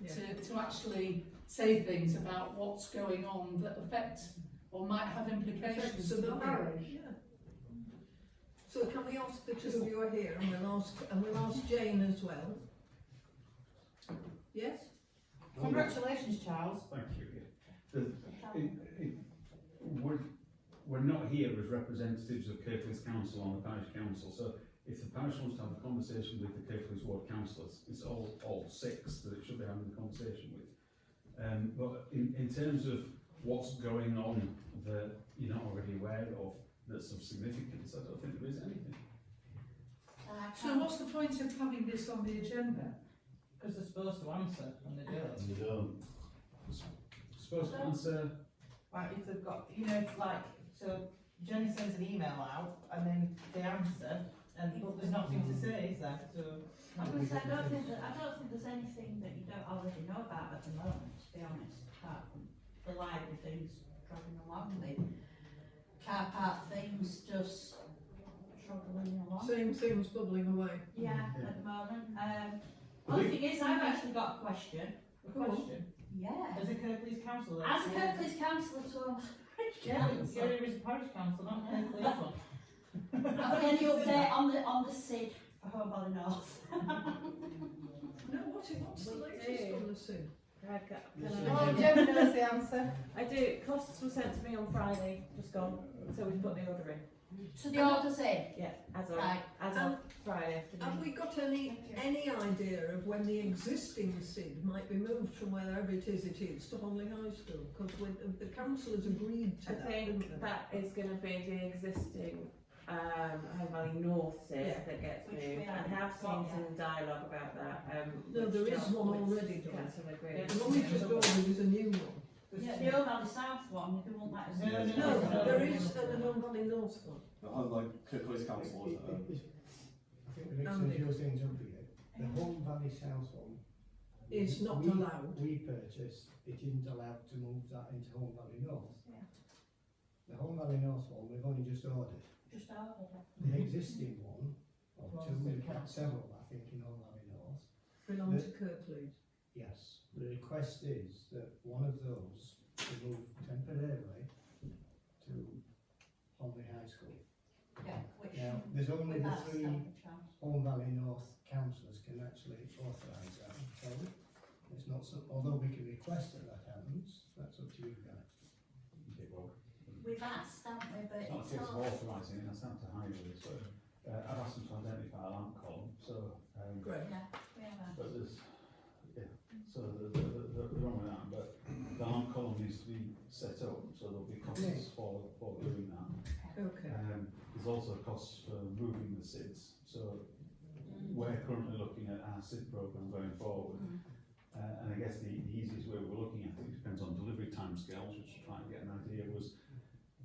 to actually say things about what's going on that affect or might have implications for the parish. Yeah. So can we ask the 2 of you are here, and we'll ask Jane as well. Yes? Congratulations, Charles. Thank you. We're not here as representatives of Kirklees Council or the parish council, so if the parish wants to have a conversation with the Kirklees ward councillors, it's all 6 that it should be having the conversation with. But in terms of what's going on that you're not already aware of that's of significance, I don't think there is anything. So what's the point of having this on the agenda? Because they're supposed to answer when they do it. You don't. Supposed to answer. Like if they've got, you know, like, so Jenny sends an email out and then they answer, but there's nothing to say, is there? So I was gonna say, I don't think there's anything that you don't already know about at the moment, to be honest, apart from the library things dragging along, the car park things just struggling along. Same things bubbling away. Yeah, at the moment. Other thing is, I've actually got a question. Yeah. As a Kirklees council, As a Kirklees councillor to yeah, Gary is a parish council, not Kirklees one. have we any update on the SID for Home Valley North? No, what's the latest on the SID? Oh, Gemma knows the answer. I do. Costs were sent to me on Friday, just gone. So we've put the order in. So the order's in? Yeah, as of Right. Friday Have afternoon. we got any idea of when the existing SID might be moved from wherever it is to Homley High School? Because the councillors agreed to I that, think didn't they? that is going to be the existing Home Valley North SID Yeah. that gets Which moved. we I haven't have got seen some dialogue about that. No, there is one already done. Council agreed. The one we just ordered is a new one. Yeah, the Home Valley South one, if you want that as No, there is a Home Valley North one. Like Kirklees council, I think the next thing you're saying something here. The Home Valley South one Is not allowed. We purchased, it isn't allowed to move that into Home Valley North. Yeah. The Home Valley North one, we've only just ordered. Just ordered it. The existing one, or two, we've got several, I think, in Home Valley North. Belong to Kirklees. Yes, the request is that one of those be moved temporarily to Homley High School. Yeah, which Now, there's only the that's 3 Stafford Chance. Home Valley North councillors can actually authorise that. So it's not so, although we can request that happens, that's up to you guys. We've asked, haven't we, but It's not a it's case of all. authorising it, that's down to Highways, so I've asked them to identify a lamp column, so Great. Yeah, we have asked. but there's, so they're on with that, but the lamp column needs to be set up, so there'll be costs for doing that. Okay. There's also costs for moving the SIDs, so we're currently looking at our SID programme going forward, and I guess the easiest way we're looking at it depends on delivery timescales, which we're trying to get an idea, was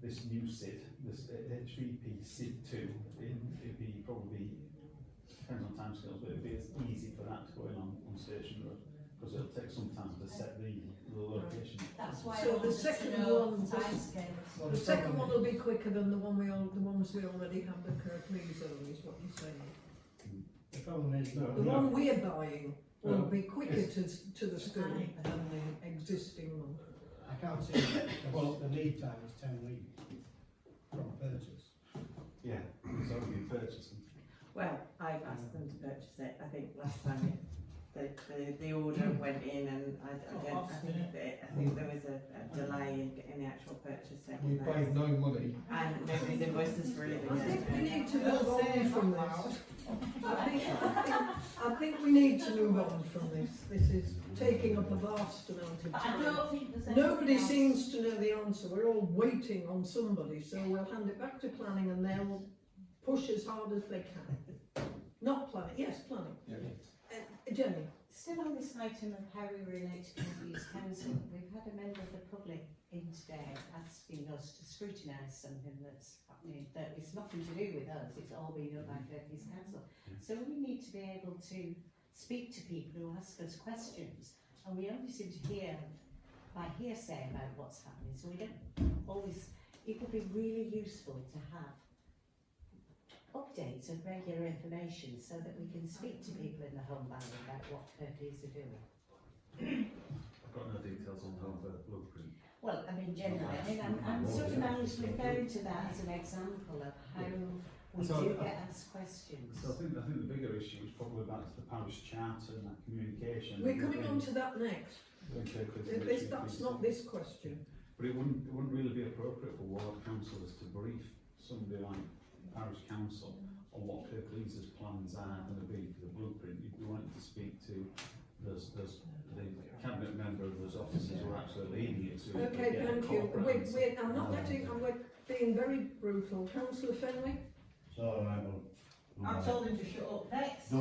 this new SID, this HVP SID 2, it'd be probably, depends on timescales, but it'd be as easy for that to go in on Station Road because it'll take some time to set the location. That's why So I the wanted second to know one, timescales. the second one will be quicker than the ones we already have, the Kirklees zone, is what you're saying. The problem is, The one we're buying will be quicker to the school than the existing one. I can't see it because the lead time is 10 weeks from purchase. Yeah, it's already purchased. Well, I've asked them to purchase it. I think last time the order went in, and I think there was a delay in getting the actual purchase We taken paid place. no money. And nobody's invoiced us for it. I think we need to move on from this. I think we need to move on from this. This is taking up a vast amount of But I time. don't think there's Nobody anything else. seems to know the answer. We're all waiting on somebody, so we'll hand it back to planning and they'll push as hard as they can. Not planning, yes, planning. Jenny. Still on this item of how we relate to Kirklees Council, we've had a member of the public in today asking us to scrutinise something that's happening, that it's nothing to do with us, it's all been done by Kirklees Council. So we need to be able to speak to people who ask us questions, and we only seem to hear by hearsay about what's happening, so we don't always, it would be really useful to have updates and regular information so that we can speak to people in the home valley about what Kirklees are doing. I've got no details on Home Firth Blueprint. Well, I mean, generally, I'm sort of referring to that as an example of how we do get asked questions. So I think the bigger issue is probably back to the parish charter and that communication. We're coming on to that next. That's not this question. But it wouldn't really be appropriate for ward councillors to brief somebody like parish council on what Kirklees' plans are going to be for the blueprint. You'd be wanting to speak to the cabinet member of those officers who are actually leading it. Okay, thank you. I'm not letting, we're being very brutal. Councillor Fenwick? So I told him to shut up. Next.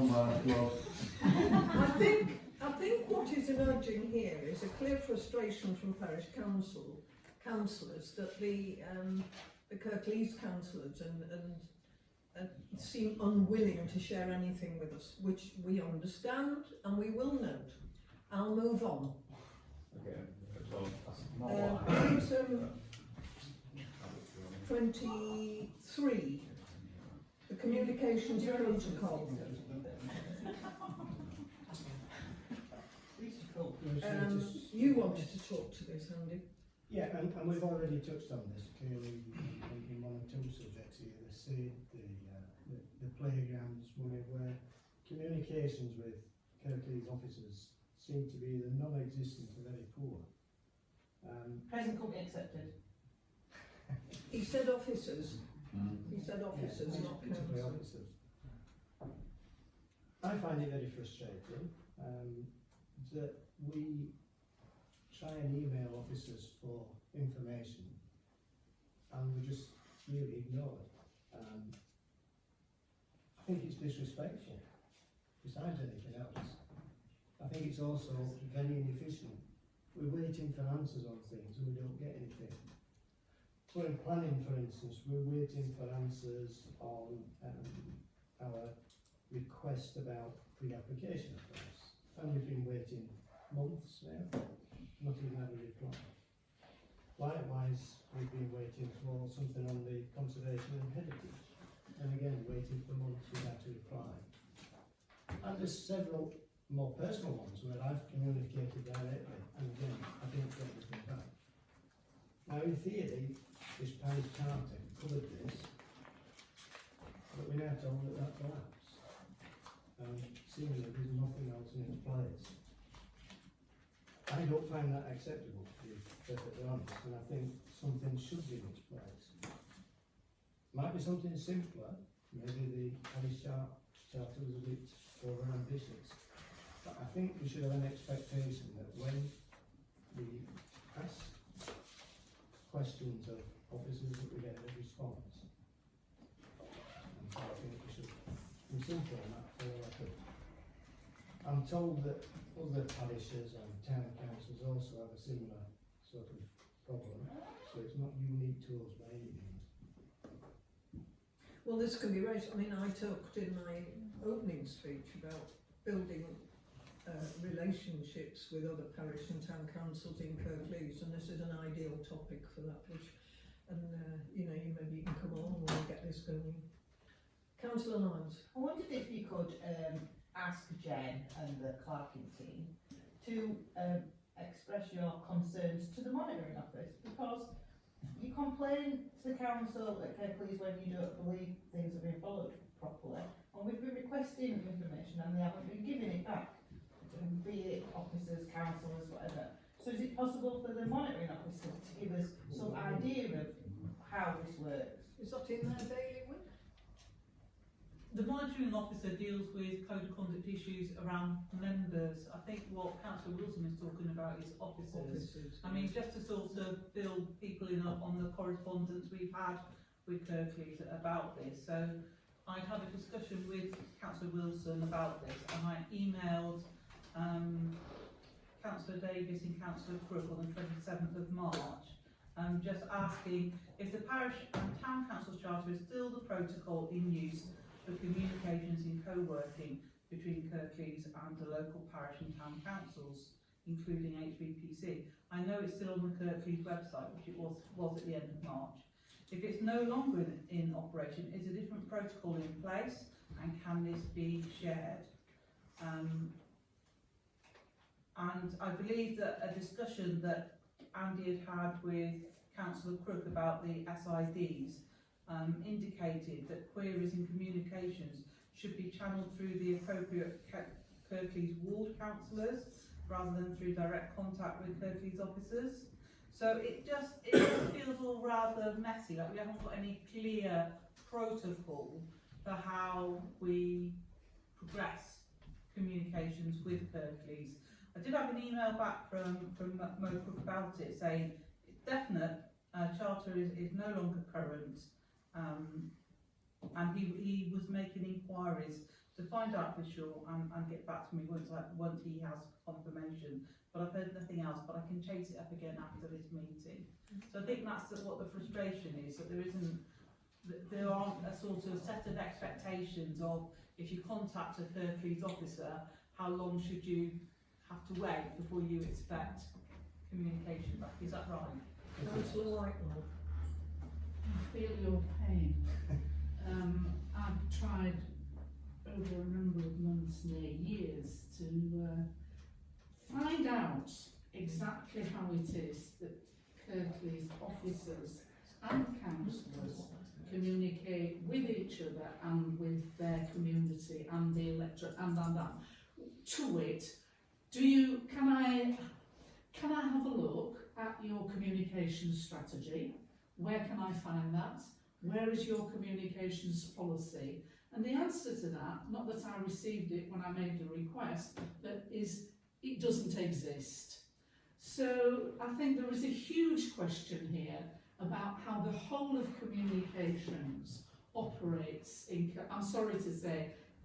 I think what is emerging here is a clear frustration from parish councillors that the Kirklees councillors and seem unwilling to share anything with us, which we understand and we will note. I'll move on. Okay, so that's not what I Item 23, the communications protocol. You wanted to talk to this, Andy? Yeah, and we've already touched on this clearly in one or two subjects here. The playgrounds money, where communications with Kirklees officers seem to be either non-existent or very poor. Present company accepted. He said officers. He said officers, Yeah, not particularly council. officers. I find it very frustrating that we try and email officers for information and we just really ignore it. I think it's disrespectful, besides anything else. I think it's also very inefficient. We're waiting for answers on things and we don't get anything. So in planning, for instance, we're waiting for answers on our request about pre-application advice, and we've been waiting months now, not even had a reply. Likewise, we've been waiting for something on the conservation and heritage, and again waiting for months without a reply. And there's several more personal ones where I've communicated directly, and again I didn't get anything back. Now in theory, this parish charter covered this, but we're now told that that collapsed. Seemingly there's nothing else in its place. I don't find that acceptable, to be perfectly honest, and I think something should be in its place. Might be something simpler, maybe the parish charter was a bit over ambitious, but I think we should have an expectation that when we ask questions of officers that we get a response. And so I think we should be simple on that for all I could. I'm told that other parishes and town councils also have a similar sort of problem, so it's not unique to us by any means. Well, this can be raised. I mean, I talked in my opening speech about building relationships with other parish and town councils in Kirklees, and this is an ideal topic for that. Maybe you can come on when we get this going. Councillor Lyons. I wondered if you could ask Jen and the clerking team to express your concerns to the monitoring office, because you complain to the council at Kirklees when you don't believe things have been followed properly, and we've been requesting information and they haven't been giving it back, be it officers, councillors, whatever. So is it possible for the monitoring officer to give us some idea of how this works? Is that in their bailiwick? The monitoring officer deals with code of conduct issues around members. I think what Councillor Wilson is talking about is officers. I mean, just to sort of fill people in on the correspondence we've had with Kirklees about this. So I had a discussion with Councillor Wilson about this, and I emailed Councillor Davis and Councillor Crook on the 27th of March, just asking if the parish and town council's charter is still the protocol in use for communications in co-working between Kirklees and the local parish and town councils, including HVPC. I know it's still on the Kirklees website, which it was at the end of March. If it's no longer in operation, is a different protocol in place, and can this be shared? And I believe that a discussion that Andy had with Councillor Crook about the SIDs indicated that queries and communications should be channelled through the appropriate Kirklees ward councillors rather than through direct contact with Kirklees officers. So it just feels all rather messy, like we haven't got any clear protocol for how we progress communications with Kirklees. I did have an email back from Mo Crook about it, saying it's definite, charter is no longer current, and he was making inquiries to find out for sure and get back to me once he has confirmation. But I've heard nothing else, but I can chase it up again after this meeting. So I think that's what the frustration is, that there aren't a sort of set of expectations of, if you contact a Kirklees officer, how long should you have to wait before you expect communication back. Is that right? Councillor Whitelaw. I feel your pain. I've tried over a number of months, near years, to find out exactly how it is that Kirklees officers and councillors communicate with each other and with their community and the electorate and that. To it, can I have a look at your communications strategy? Where can I find that? Where is your communications policy? And the answer to that, not that I received it when I made the request, but is it doesn't exist. So I think there is a huge question here about how the whole of communications operates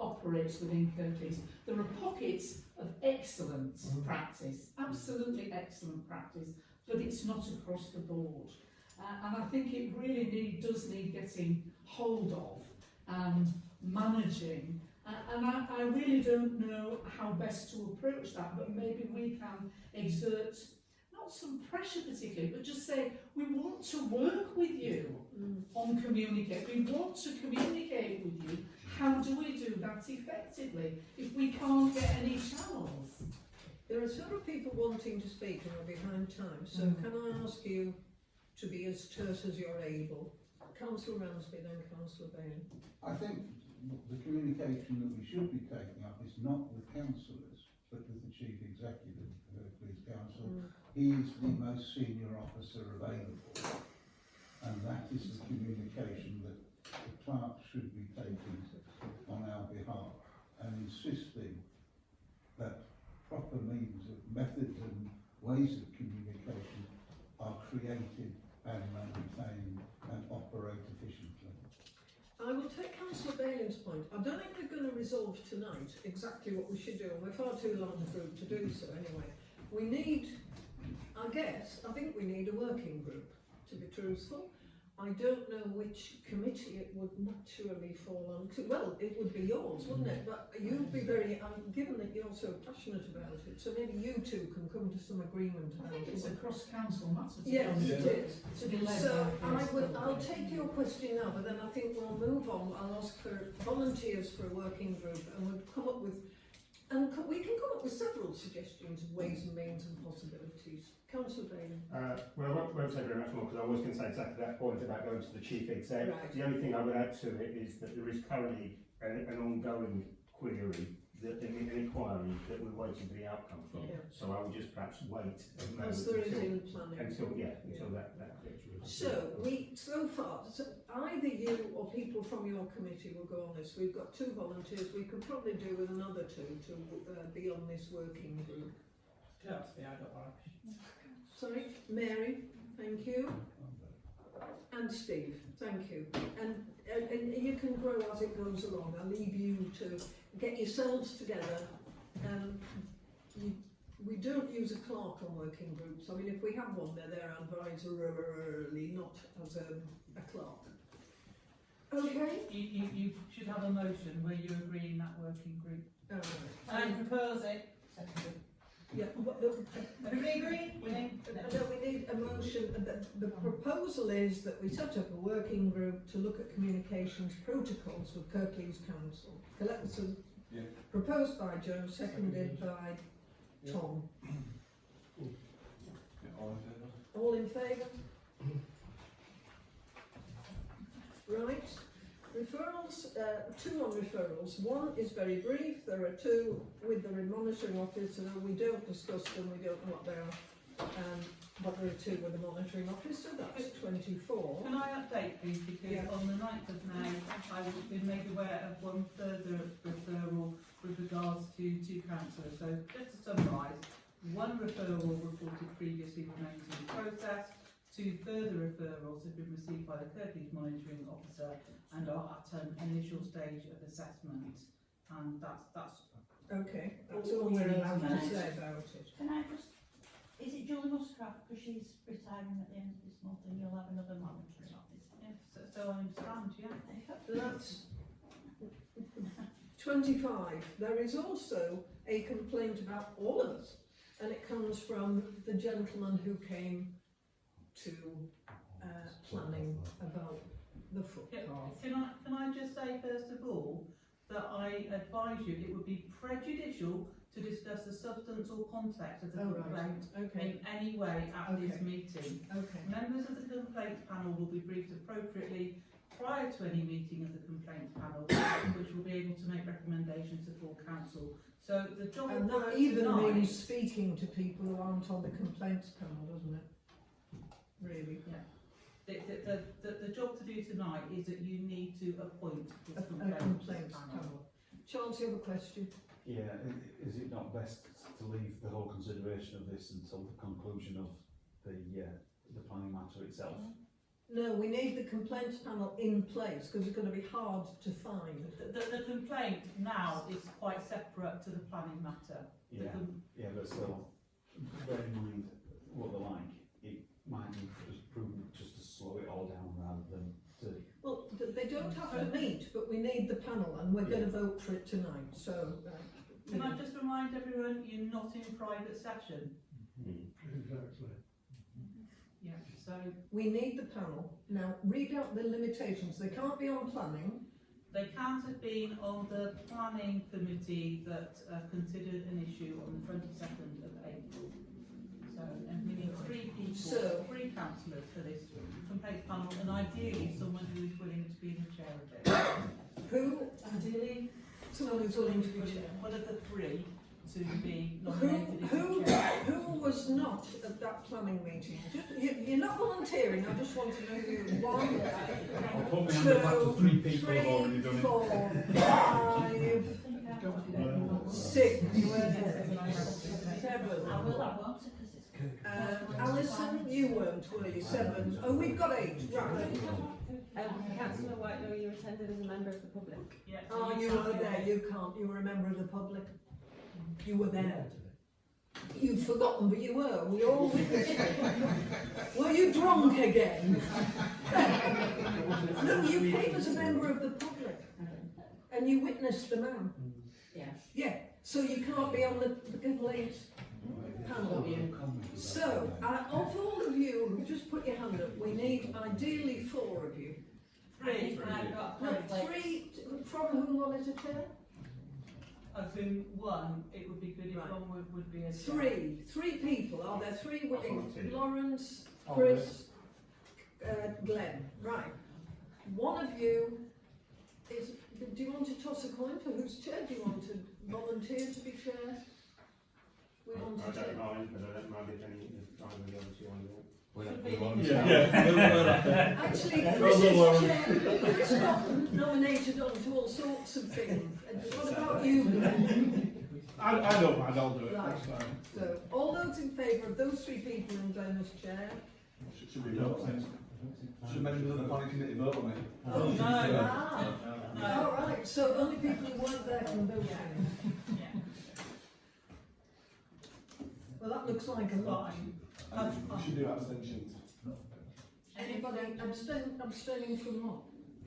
operates within Kirklees. There are pockets of excellent practice, absolutely excellent practice, but it's not across the board. And I think it really does need getting hold of and managing. And I really don't know how best to approach that, but maybe we can exert not some pressure particularly, but just say, we want to work with you on communicate. We want to communicate with you. How do we do that effectively if we can't get any channels? There are several people wanting to speak and we're behind time, so can I ask you to be as terse as you're able? Councillor Ramsby, then Councillor Bain. I think the communication that we should be taking up is not with councillors, but with the Chief Executive of the Police Council. He is the most senior officer available, and that is the communication that the clerk should be taking on our behalf, and insisting that proper methods and ways of communication are created and maintained and operate efficiently. I will take Councillor Bailey's point. I don't think we're going to resolve tonight exactly what we should do, and we're far too large a group to do so anyway. We need, I think we need a working group, to be truthful. I don't know which committee it would naturally fall on. Well, it would be yours, wouldn't it? But you'd be very, given that you're so passionate about it, so maybe you two can come to some agreement I about think it. it's a cross-council matter. Yes, it is. To be led So by I'll take your question now, but then I think we'll move on. I'll ask for volunteers for a working group, and we'll come up with, we can come up with several suggestions of ways and means and possibilities. Councillor Bailey. Well, I won't say very much more because I was going to say exactly that point about going to the chief exec. Right. The only thing I would add to it is that there is currently an ongoing query, an inquiry that we're waiting for the outcome from. Yeah. So I would just perhaps wait a moment As there is in planning. until that gets resolved. So far, either you or people from your committee will go on this. We've got 2 volunteers. We could probably do with another 2 to be on this working group. Sorry, Mary, thank you. And Steve, thank you. And you can grow as it goes along. I'll leave you to get yourselves together. We don't use a clerk on working groups. I mean, if we have one, they're there advisorily, not as a clerk. Okay? You should have a motion where you agree in that working group. Right. And propose it. Seconded. Yeah, Everybody agree? We need a motion. The proposal is that we set up a working group to look at communications protocols with Kirklees Council. Proposed by Joe, seconded by Tom. All in favour? Right. Referrals, 2 on referrals. 1 is very brief. There are 2 with the monitoring officer. We don't discuss them, we don't know what they are. But there are 2 with the monitoring officer, that's 24. Can I update please, because on the 9th of May I've been made aware of 1 further referral with regards to 2 councillors. So just to summarise, 1 referral reported previously remains in process, 2 further referrals have been received by the Kirklees monitoring officer and are at an initial stage of assessment, and that's okay. That's all we're allowed to say about it. Can I just, is it Julie Muscraft, because she's retiring at the end of this month and you'll have another monitoring officer? yes, so I understand, yeah. That's 25. There is also a complaint about all of us, and it comes from the gentleman who came to planning about the footpath. Can I just say first of all that I advise you it would be prejudicial to discuss the substance or context of the complaint in any way at this meeting. Members of the complaint panel will be briefed appropriately prior to any meeting of the complaint panel, which will be able to make recommendations to full council. So the job And that even means speaking to people who aren't on the complaints panel, doesn't it? Really? Yeah. The job to do tonight is that you need to appoint this A complaints complaints panel. panel. Charles, you have a question? Yeah, is it not best to leave the whole consideration of this until the conclusion of the planning matter itself? No, we need the complaints panel in place because it's going to be hard to find. The complaint now is quite separate to the planning matter. Yeah, but still, bear in mind what they're like. It might be prudent just to slow it all down rather than to. Well, they don't have to meet, but we need the panel, and we're going to vote for it tonight. So, Can I just remind everyone, you're not in private session. Exactly. Yeah. So we need the panel. Now, read out the limitations. They can't be on planning. they can't have been on the planning committee that considered an issue on the 22nd of April. So, and we need 3 people, 3 councillors for this complaint panel, and ideally someone who is willing to be in the chair of it. Who? Ideally, someone who's willing to be chair. One of the 3 to be nominated as Who chair. was not at that planning meeting? You're not volunteering. I just want to know who. 1, I'll put my hand up after 3 people have already done it. 4, 5, 6, 7. I will have one because it's Alison, you weren't, were you? 7. Oh, we've got 8. Right. Councillor Whitelaw, you attended as a member of the public. Yeah, Oh, you were there. You can't. You were a member of the public. You were there. You've forgotten, but you were. We all witnessed it. Were you drunk again? No, you came as a member of the public, and you witnessed the man. Yes. Yeah. So you can't be on the complaint panel. So, of all of you who just put your hand up, we need ideally 4 of you. Three. I've got No, conflicts. 3 from whom one is a chair? As in one, it would be good if Right. one would be a. 3 people. Are there 3 willing? volunteer. Lawrence, Chris, Glenn. Right. One of you is. Do you want to toss a coin for whose chair? Do you want to volunteer to be chair? We want I to chair. don't mind, but I don't mind if any of either of the other two want to do it. Actually, Chris is chair. Chris got nominated onto all sorts of things. What about you, Glenn? I don't mind, I'll do it, Right. that's fine. So, all those in favour of those 3 people in Glenn as chair? Should we vote on it? Should members of the planning committee vote on it? Oh, no. All right, so only people who weren't there can vote. Well, that looks like a lot. We should do abstentions. Anybody abstaining from what?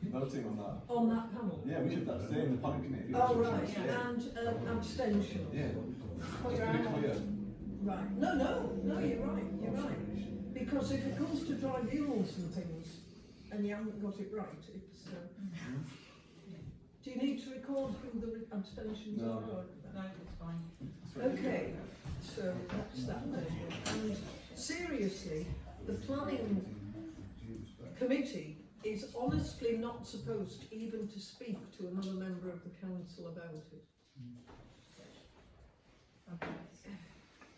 Voting on that. On that panel? Yeah, we should abstain the planning committee. Oh, right, and abstention. Yeah. Well, you're Pretty out. clear. Right, no, you're right. Because if it comes to tribunals and things, and you haven't got it right, it's... Do you need to record who the abstentions No. are? No, it's fine. Okay, so that's that then. And seriously, the planning committee is honestly not supposed even to speak to another member of the council about it.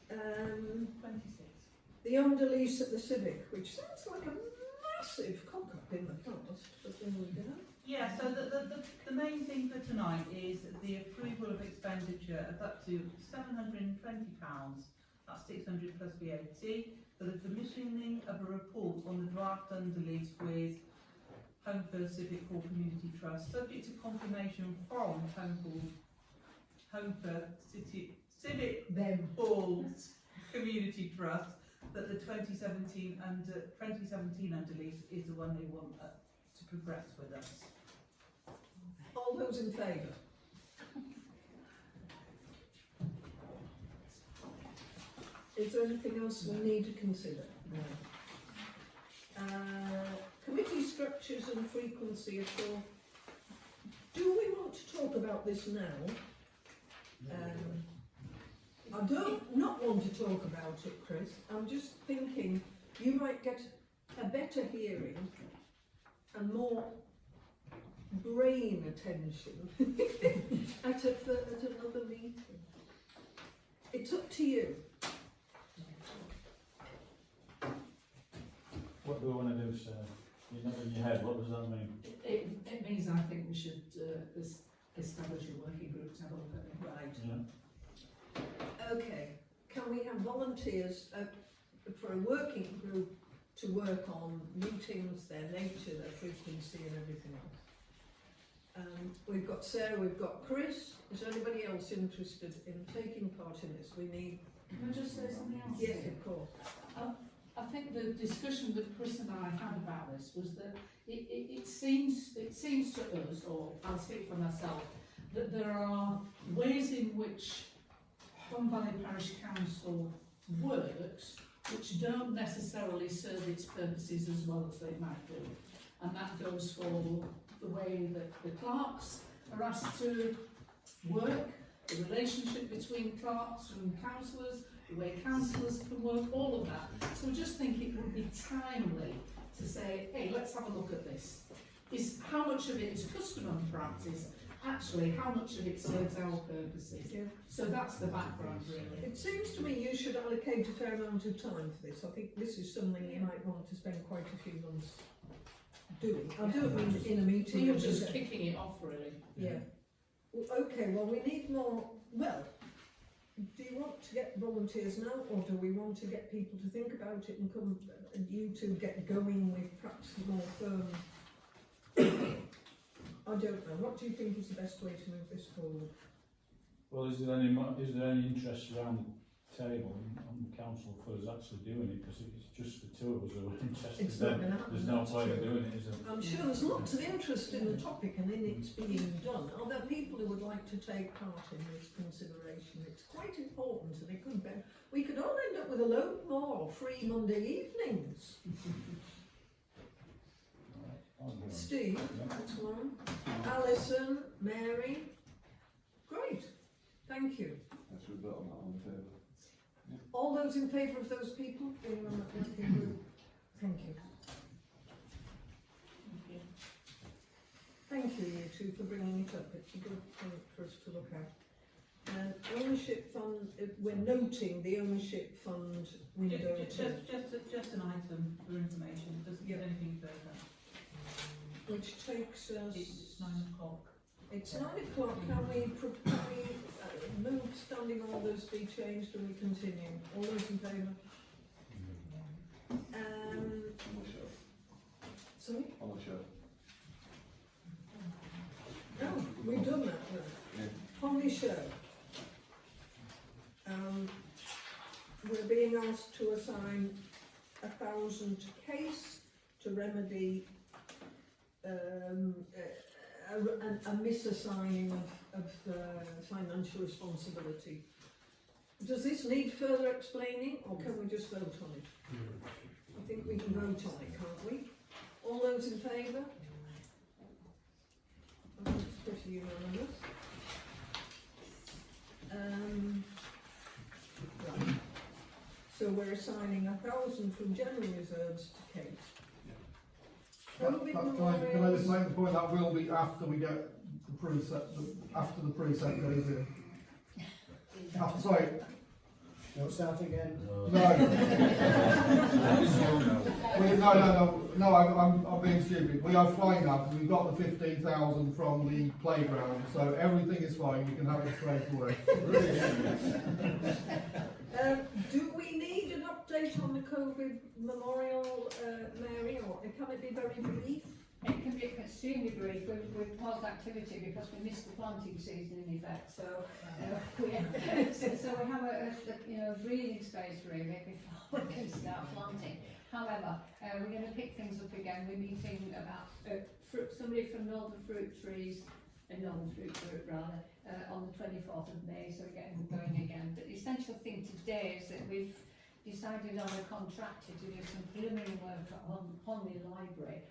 26. The underlease at the Civic, which sounds like a massive cock-up in the past, but there we go. Yeah, so the main thing for tonight is the approval of expenditure of up to £720, that's 600 plus VAT, for the commissioning of a report on the draft underlease with Home First Civic Hall Community Trust, subject to confirmation from Home First Civic Hall Community Trust that the 2017 underlease is the one they want to progress with us. All those in favour? Is there anything else we need to consider? No. Committee structures and frequency of all. Do we want to talk about this now? I don't not want to talk about it, Chris. I'm just thinking you might get a better hearing and more brain attention at another meeting. It's up to you. What do we want to do, sir? You know in your head, what does that mean? It means I think we should establish a working group to have a look at it. Right. Yeah. Okay. Can we have volunteers for a working group to work on meetings, their nature, their frequency and everything else? We've got Sarah, we've got Chris. Is anybody else interested in taking part in this? We need... Can I just say something else? Yes, of course. I think the discussion that Chris and I had about this was that it seems to us, or I'll speak for myself, that there are ways in which Hull Valley Parish Council works which don't necessarily serve its purposes as well as they might do. And that goes for the way that the clerks are asked to work, the relationship between clerks and councillors, the way councillors can work, all of that. So I just think it would be timely to say, hey, let's have a look at this. Is how much of it is custom and practice, actually how much of it serves our purposes. Yeah. So that's the background really. It seems to me you should allocate a fair amount of time for this. I think this is something you might want to spend quite a few months doing. I don't mean in a meeting. You're just kicking it off really. Yeah. Well, okay, well we need more, well, do you want to get volunteers now, or do we want to get people to think about it and come, and you two get going with perhaps more firm? I don't know. What do you think is the best way to move this forward? Well, is there any interest around the table on the council for us actually doing it, because it's just the two of us who are interested. It's not going to happen. There's no that's point in true. doing it, is there? I'm sure there's lots of interest in the topic and in its being done. Are there people who would like to take part in this consideration? It's quite important, and it could be. We could all end up with a load more free Monday evenings. Steve, that's one. Alison, Mary. Great. Thank you. I should vote on that on the table. All those in favour of those people? Anyone that wants to group? Thank you. Thank you, you two, for bringing it up. It's a good point for us to look at. Ownership fund, we're noting the ownership fund window. Just an item for information, it doesn't get anything further. Which takes us... It's 9 o'clock. It's 9 o'clock. Can we move standing orders be changed and we continue? All those in favour? Sorry? On the show. No, we've done that now. Yeah. Homley Show. We're being asked to assign 1,000 case to remedy a misassigning of financial responsibility. Does this need further explaining, or can we just vote on it? I think we can vote on it, can't we? All those in favour? That's pretty unanimous. Right. So we're assigning 1,000 from general reserves to Kate. Can I just make the point that will be after we get the preset, after the preset goes in? Sorry. Don't start again. No, I'm being stupid. We are fine now because we've got the 15,000 from the playground, so everything is fine. You can have it straight away. Do we need an update on the COVID memorial, Mary, or can it be very brief? It can be extremely brief. We've paused activity because we missed the planting season in effect. So we have a breathing space really before we can start planting. However, we're going to pick things up again. We're meeting about somebody from Northern Fruit Trees, Northern Fruit Group rather, on the 24th of May. So we're getting going again. But the essential thing today is that we've decided on a contractor to do some preliminary work on the library.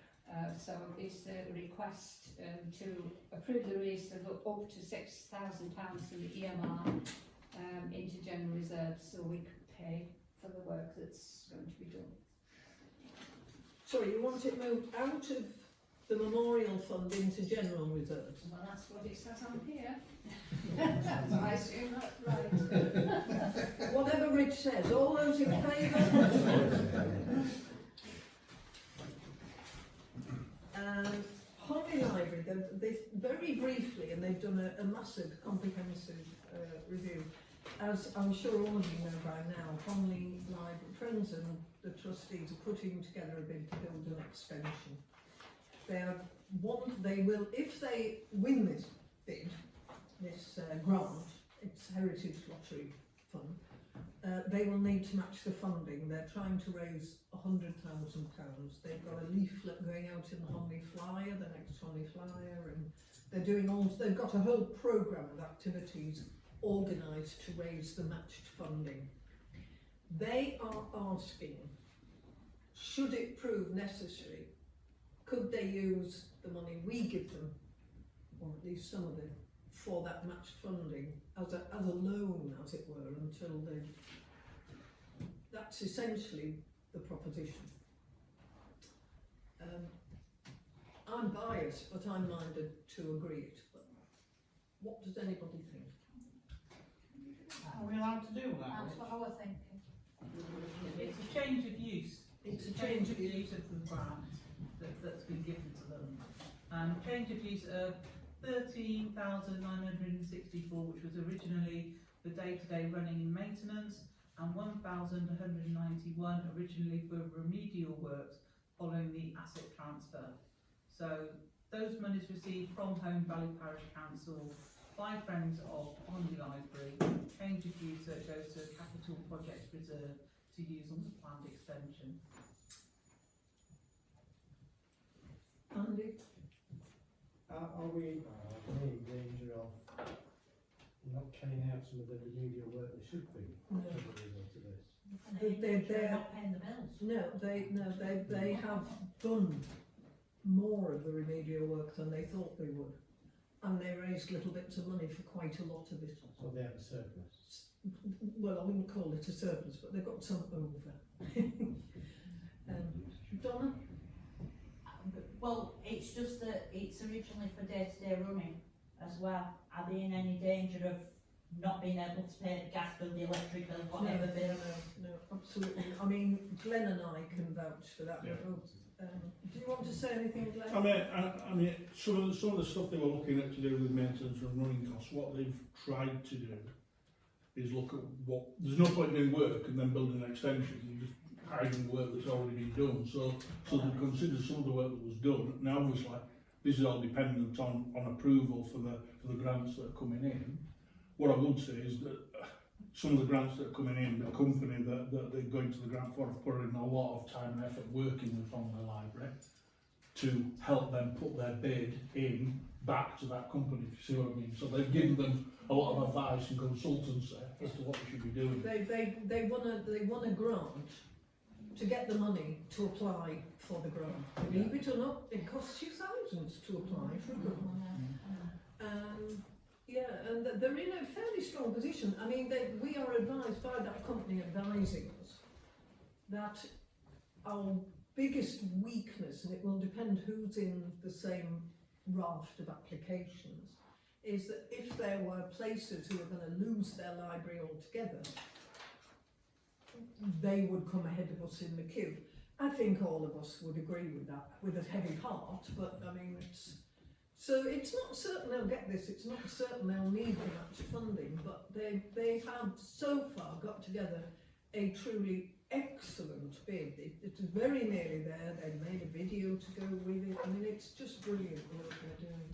So it's a request to approve the release of up to £6,000 from the EMR into general reserves, so we could pay for the work that's going to be done. Sorry, you want it moved out of the memorial fund into general reserves? Well, that's what it says on here. I assume that's right. Whatever Rich says, all those in favour? Homley Library, they very briefly, and they've done a massive, comprehensive review. As I'm sure all of you know by now, Homley Library Friends and the trustees are putting together a bid to build an extension. They will, if they win this bid, this grant, it's Heritage Lottery Fund, they will need to match the funding. They're trying to raise £100,000. They've got a leaflet going out in the Homley Flyer, the next Homley Flyer, and they've got a whole programme of activities organised to raise the matched funding. They are asking, should it prove necessary, could they use the money we give them, or at least some of it, for that matched funding as a loan, as it were, until they... That's essentially the proposition. I'm biased, but I'm minded to agree it. But what does anybody think? Are we allowed to do that? That's what I was thinking. It's a change of use. It's a change of use of the grant that's been given to them. Change of use of 13,964, which was originally for day-to-day running and maintenance, and 1,191 originally for remedial works following the asset transfer. So those monies received from Home Valley Parish Council by Friends of Honley Library, change of use so it goes to capital projects reserve to use on the planned extension. Andy? Are we in danger of not carrying out some of the remedial work they should be No. as a result of this? They're not paying the bills. they have done more of the remedial work than they thought they would, and they raised little bits of money for quite a lot of it. So they have a surplus. Well, I wouldn't call it a surplus, but they've got some over. Donna? Well, it's just that it's originally for day-to-day running as well. Are they in any danger of not being able to pay the gas bill, the electric bill, whatever bill? No, absolutely. I mean, Glenn and I can vouch for that. Yeah. Do you want to say anything, Glenn? I mean, some of the stuff they were looking at to do with maintenance and running costs, what they've tried to do is look at what, there's no point in doing work and then building an extension, you just hiding the work that's already been done. So they considered some of the work that was done. Now obviously, this is all dependent on approval for the grants that are coming in. What I would say is that some of the grants that are coming in, the company that they're going to the grant for have put in a lot of time and effort working with Honley Library to help them put their bid in back to that company, if you see what I mean. So they've given them a lot of advice and consultancy as to what they should be doing. They won a grant to get the money to apply for the grant. Believe it or not, it costs you thousands to apply for a grant. Yeah, and they're in a fairly strong position. I mean, we are advised by that company advising us that our biggest weakness, and it will depend who's in the same raft of applications, is that if there were places who are going to lose their library altogether, they would come ahead of us in the queue. I think all of us would agree with that, with a heavy heart, but I mean, so it's not certain they'll get this, it's not certain they'll need much funding, but they have so far got together a truly excellent bid. It's very nearly there. They've made a video to go with it. I mean, it's just brilliant work they're doing.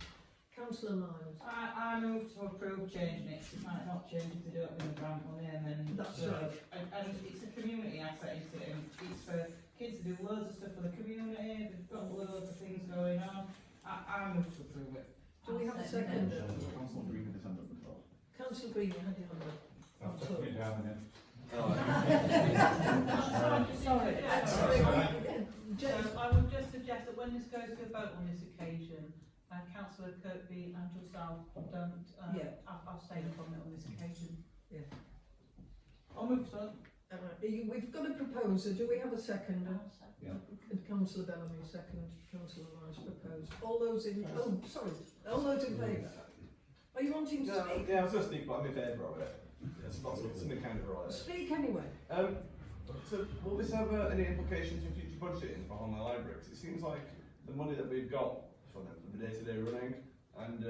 Councillor Miles. I move to approve changing it, 'cause it might not change if they do it with the grant money, and then That's right. And it's a community asset, isn't it? And it's for kids to do loads of stuff for the community. They've got loads of things going on. I move to approve it. Do we have a second? Councillor Green has hand up the floor. Councillor Green, you had your hand up. I'll put it down then. Sorry. James. I would just suggest that when this goes to a vote on this occasion, Councillor Kirkby and yourself don't abstain from it on this occasion. Yeah. I'll move to it. We've got a proposer. Do we have a second? Yeah. Councillor Bellamy, second. Councillor Rice proposed. All those in... Oh, sorry. All those in favour? Are you wanting to speak? Yeah, I was going to speak, but I'm in favour of it. It's not something kind of right. Speak anyway. So, will this have any implications for future budgeting for Honley Library? 'Cause it seems like the money that we've got for the day-to-day running and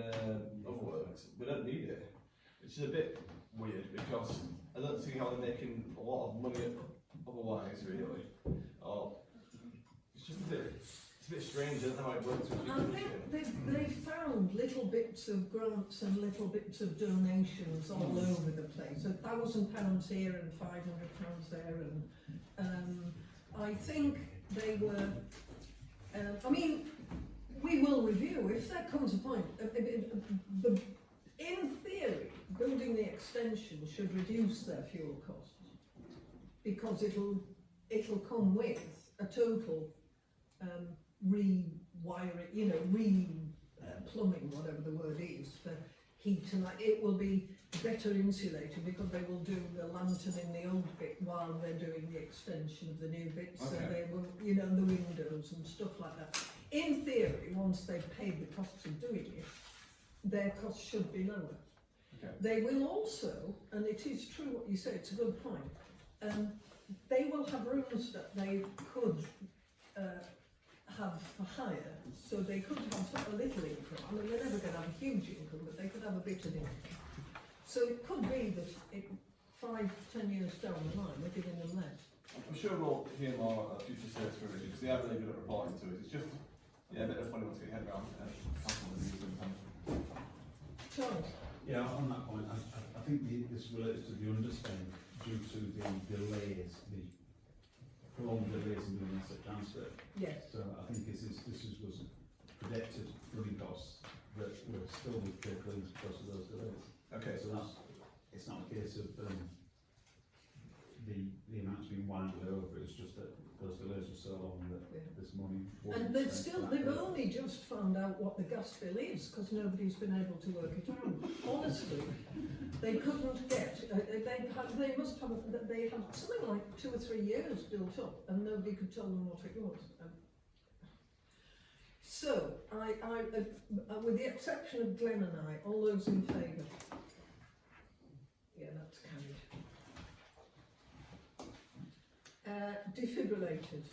other works, we don't need it. Which is a bit weird because I don't see how they're making a lot of money otherwise, really. Or it's just it's a bit strange. I don't know how it works with I think they found little bits of grants and little bits of donations all over the place. £1,000 here and £500 there, and I think they were. I mean, we will review if there comes a point. In theory, building the extension should reduce their fuel costs because it'll come with a total rewiring, plumbing, whatever the word is, for heat and light. It will be better insulated because they will do the lantern in the old bit while they're doing the extension of the new bit. So they will, the windows and stuff like that. In theory, once they've paid the costs of doing it, their costs should be lower. Okay. They will also, and it is true what you say, it's a good point, they will have rooms that they could have for hire, so they could have sort of a little income. I mean, they're never going to have a huge income, but they could have a bit of income. So it could be that 5-10 years down the line, we're giving them less. I'm sure we'll hear more about future service provision because they are really good at reporting to us. It's just a bit of funny once you get your head around. Charles? Yeah, on that point, I think this relates to the underspend due to the delays, the prolonged delays in doing asset transfer. Yes. So I think this was projected running costs that were still with Kirklees because of those delays. Okay. So it's not a case of the amount's been winded over, it's just that those delays were so long that this money wasn't And spent they've that way. only just found out what the gas bill is because nobody's been able to work it out. Honestly, they couldn't get. They must have. They had something like 2 or 3 years built up, and nobody could tell them what it was. So, with the exception of Glenn and I, all those in favour? Yeah, that's carried. Defibrillated.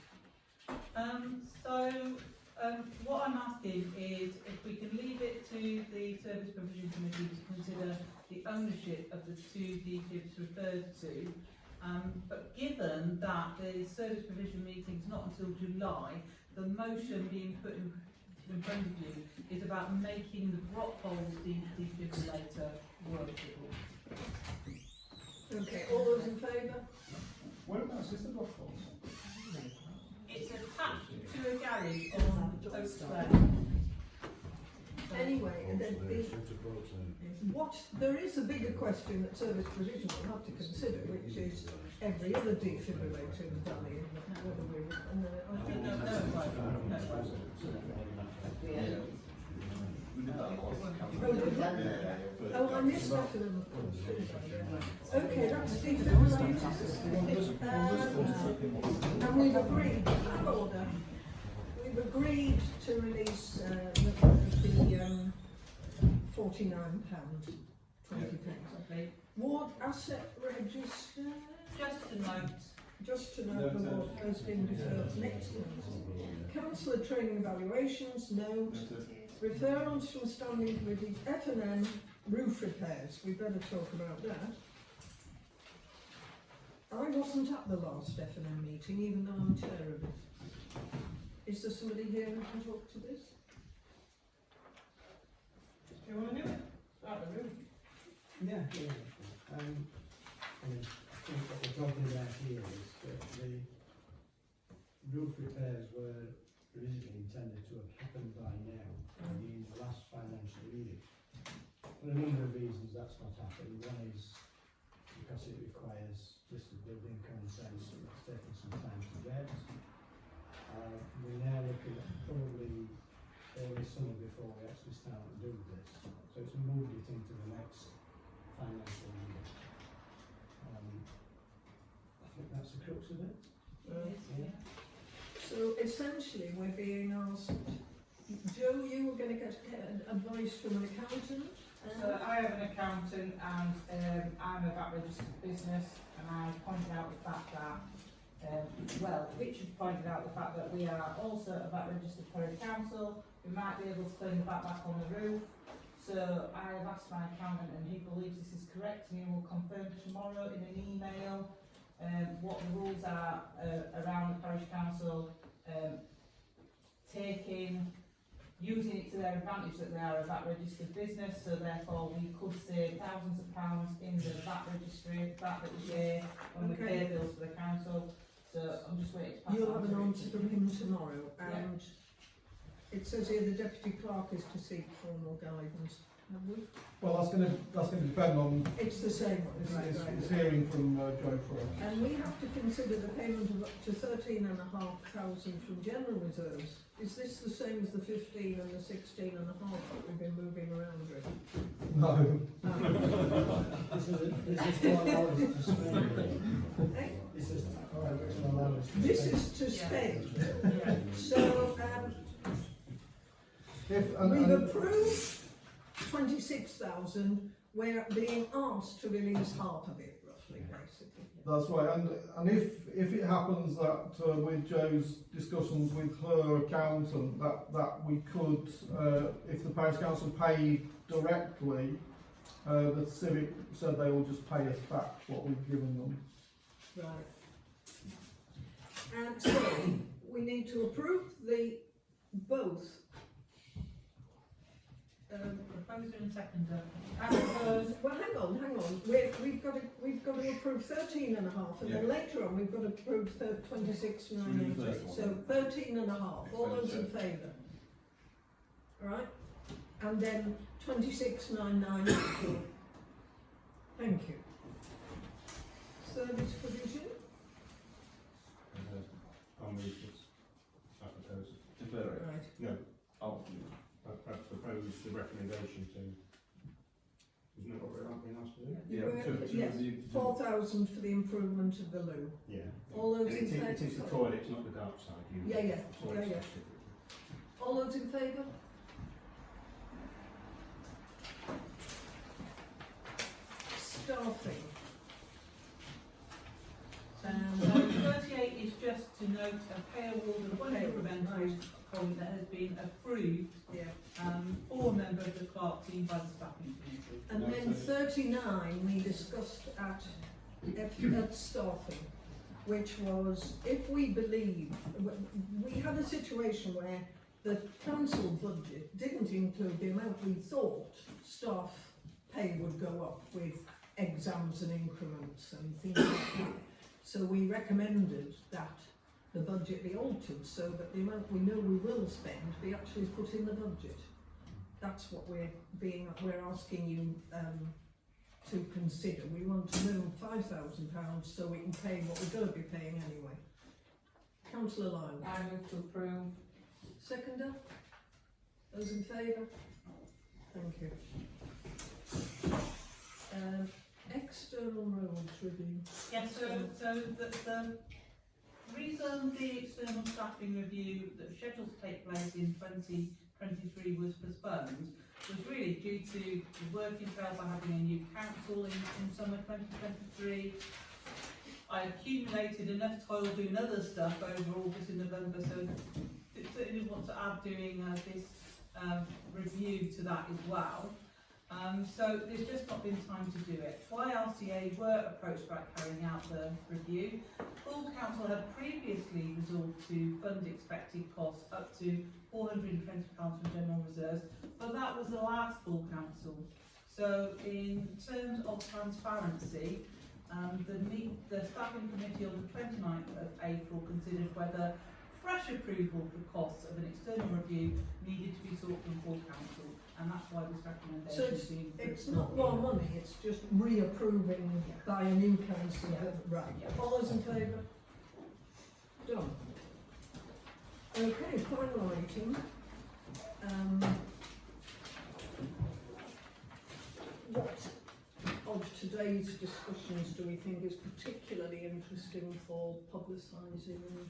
What I'm asking is if we can leave it to the Service Provision Committee to consider the ownership of the 2 defibs referred to, but given that the Service Provision meeting is not until July, the motion being put in front of you is about making the Brockholes defibrillator workable. Okay, all those in favour? Whereabouts is the Brockholes? It's attached to a garage on Oak Square. Anyway, there is a bigger question that Service Provision will have to consider, which is every other defibrillator in the valley, and whether we're... Oh, I missed that one. Okay, that's defibrillated. And we've agreed, order, we've agreed to release the £49.20. Ward asset register. Just to note the ward has been deferred next month. Councillor training evaluations, note. Referrals from standing committees, F&M, roof repairs. We better talk about that. I wasn't at the last F&M meeting, even though I'm chair of it. Is there somebody here who can talk to this? Do you want to do it? Start the room. Yeah. I think what we're talking about here is that the roof repairs were originally intended to have happened by now, in the last financial year. For a number of reasons that's not happened. One is because it requires listed building consents, and it's taken some time to get. We're now looking at probably early summer before we actually start to do this. So it's moved it into the next financial year. I think that's the crux of it. Yeah. So essentially we're being asked, Joe, you were going to get advice from an accountant? So I have an accountant and I'm a VAT registered business, and I pointed out the fact that, Richard pointed out the fact that we are also a VAT registered parish council. We might be able to turn the VAT back on the roof. So I have asked my accountant, and he believes this is correct, and he will confirm tomorrow in an email what the rules are around the parish council using it to their advantage that they are a VAT registered business, so therefore we could save thousands of pounds in the VAT registry, VAT that we pay when we pay bills for the council. So I'm just waiting to pass You'll on have to an answer Richard. from him tomorrow, and it says here the deputy clerk is to seek formal guidance. Have we? Well, that's going to depend on. It's the same one. It's hearing from Joe first. And we have to consider the payment of up to 13,500 from general reserves. Is this the same as the 15 and the 16 and a half that we've been moving around with? No. This is to allow us to spend. This is to allow us to spend. This is to spend. So we've approved 26,000. We're being asked to release half of it, roughly, basically. That's right, and if it happens that with Joe's discussions with her accountant that we could, if the parish council paid directly, the civic said they will just pay us back what we've given them. Right. And so we need to approve both proposer and seconder. Well, hang on. We've got to approve 13 and a half, and then later on we've got to approve 26,980. So 13 and a half. All those in favour? Right? And then 26,980. Thank you. Service provision. I'll move this. I propose. Defer it. Right. No, Oh, I propose the recommendation to. Isn't that what we're being asked to do? Yes. 4,000 for the improvement of the loo. Yeah. All those in It favour? is the toilet, not the dark side. Yeah. Toilet Yeah. specifically. All those in favour? Staffing. So 38 is just to note a pay award of one supplementary colleague that has been approved for a member of the clerk team by the staffing committee. And then 39 we discussed at staffing, which was if we believe, we had a situation where the council budget didn't include the amount we thought staff pay would go up with exams and increments and things like that. So we recommended that the budget be altered so that the amount we know we will spend be actually put in the budget. That's what we're asking you to consider. We want to know £5,000 so we can pay what we're going to be paying anyway. Councillor Lyons. I move to approve. Seconder? Those in favour? Thank you. External roads review. Yes, so the reason the external staffing review that was scheduled to take place in 2023 was postponed was really due to the working trail by having a new council in summer 2023. I accumulated enough toil doing other stuff over August and November, so I certainly want to add doing this review to that as well. So there's just not been time to do it. YRCA were approached about carrying out the review. Full Council had previously resolved to fund expected costs up to £420 from general reserves, but that was the last Full Council. So in terms of transparency, the staffing committee on the 29th of April considered whether fresh approval for costs of an external review needed to be sought from Full Council. And that's why this recommendation So is being it's not more money, it's just reapproving by a new council. Right. All those in favour? Done. Okay, final item. What of today's discussions do we think is particularly interesting for publicising?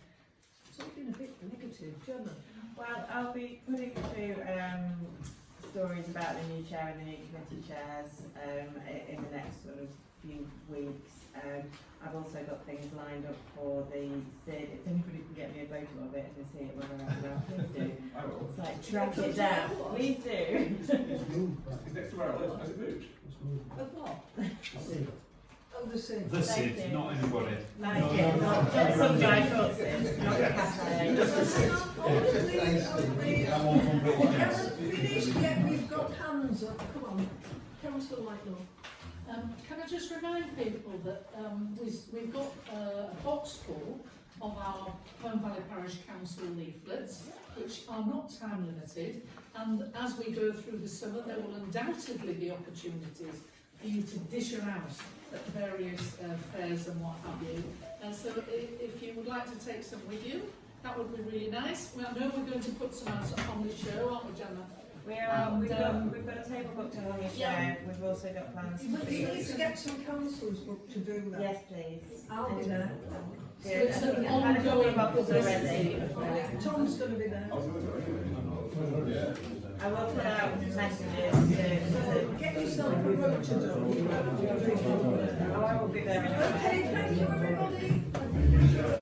Something a bit negative, Gemma. Well, I'll be putting through stories about the new chair and the new committee chairs in the next sort of few weeks. I've also got things lined up for the SID. If anybody can get me a photo of it and see it when I'm out, please do. I will. It's like track it down. Please do. It's next to where I live. Has it moved? Of what? Oh, the SID. The SID, not anybody. Like it, not just some guy called SID, not a cafe. Just a SID. I'm one from Brooklyn. Finished yet, we've got hands up. Come on. Councillor Lightnell. Can I just remind people that we've got a box full of our Home Valley Parish Council leaflets, which are not time limited, and as we go through the summer there will undoubtedly be opportunities for you to dish around at various fairs and what have you. And so if you would like to take some with you, that would be really nice. Well, I know we're going to put some on the show, aren't we, Gemma? We are. We've got a table booked on the show. We've also got plans We need to get some councillors booked to do that. Yes, please. I'll be there. So it's an ongoing already. Tom's going to be there. I will put out messages to Get yourself a road to do. I will be there. Okay, thank you everybody.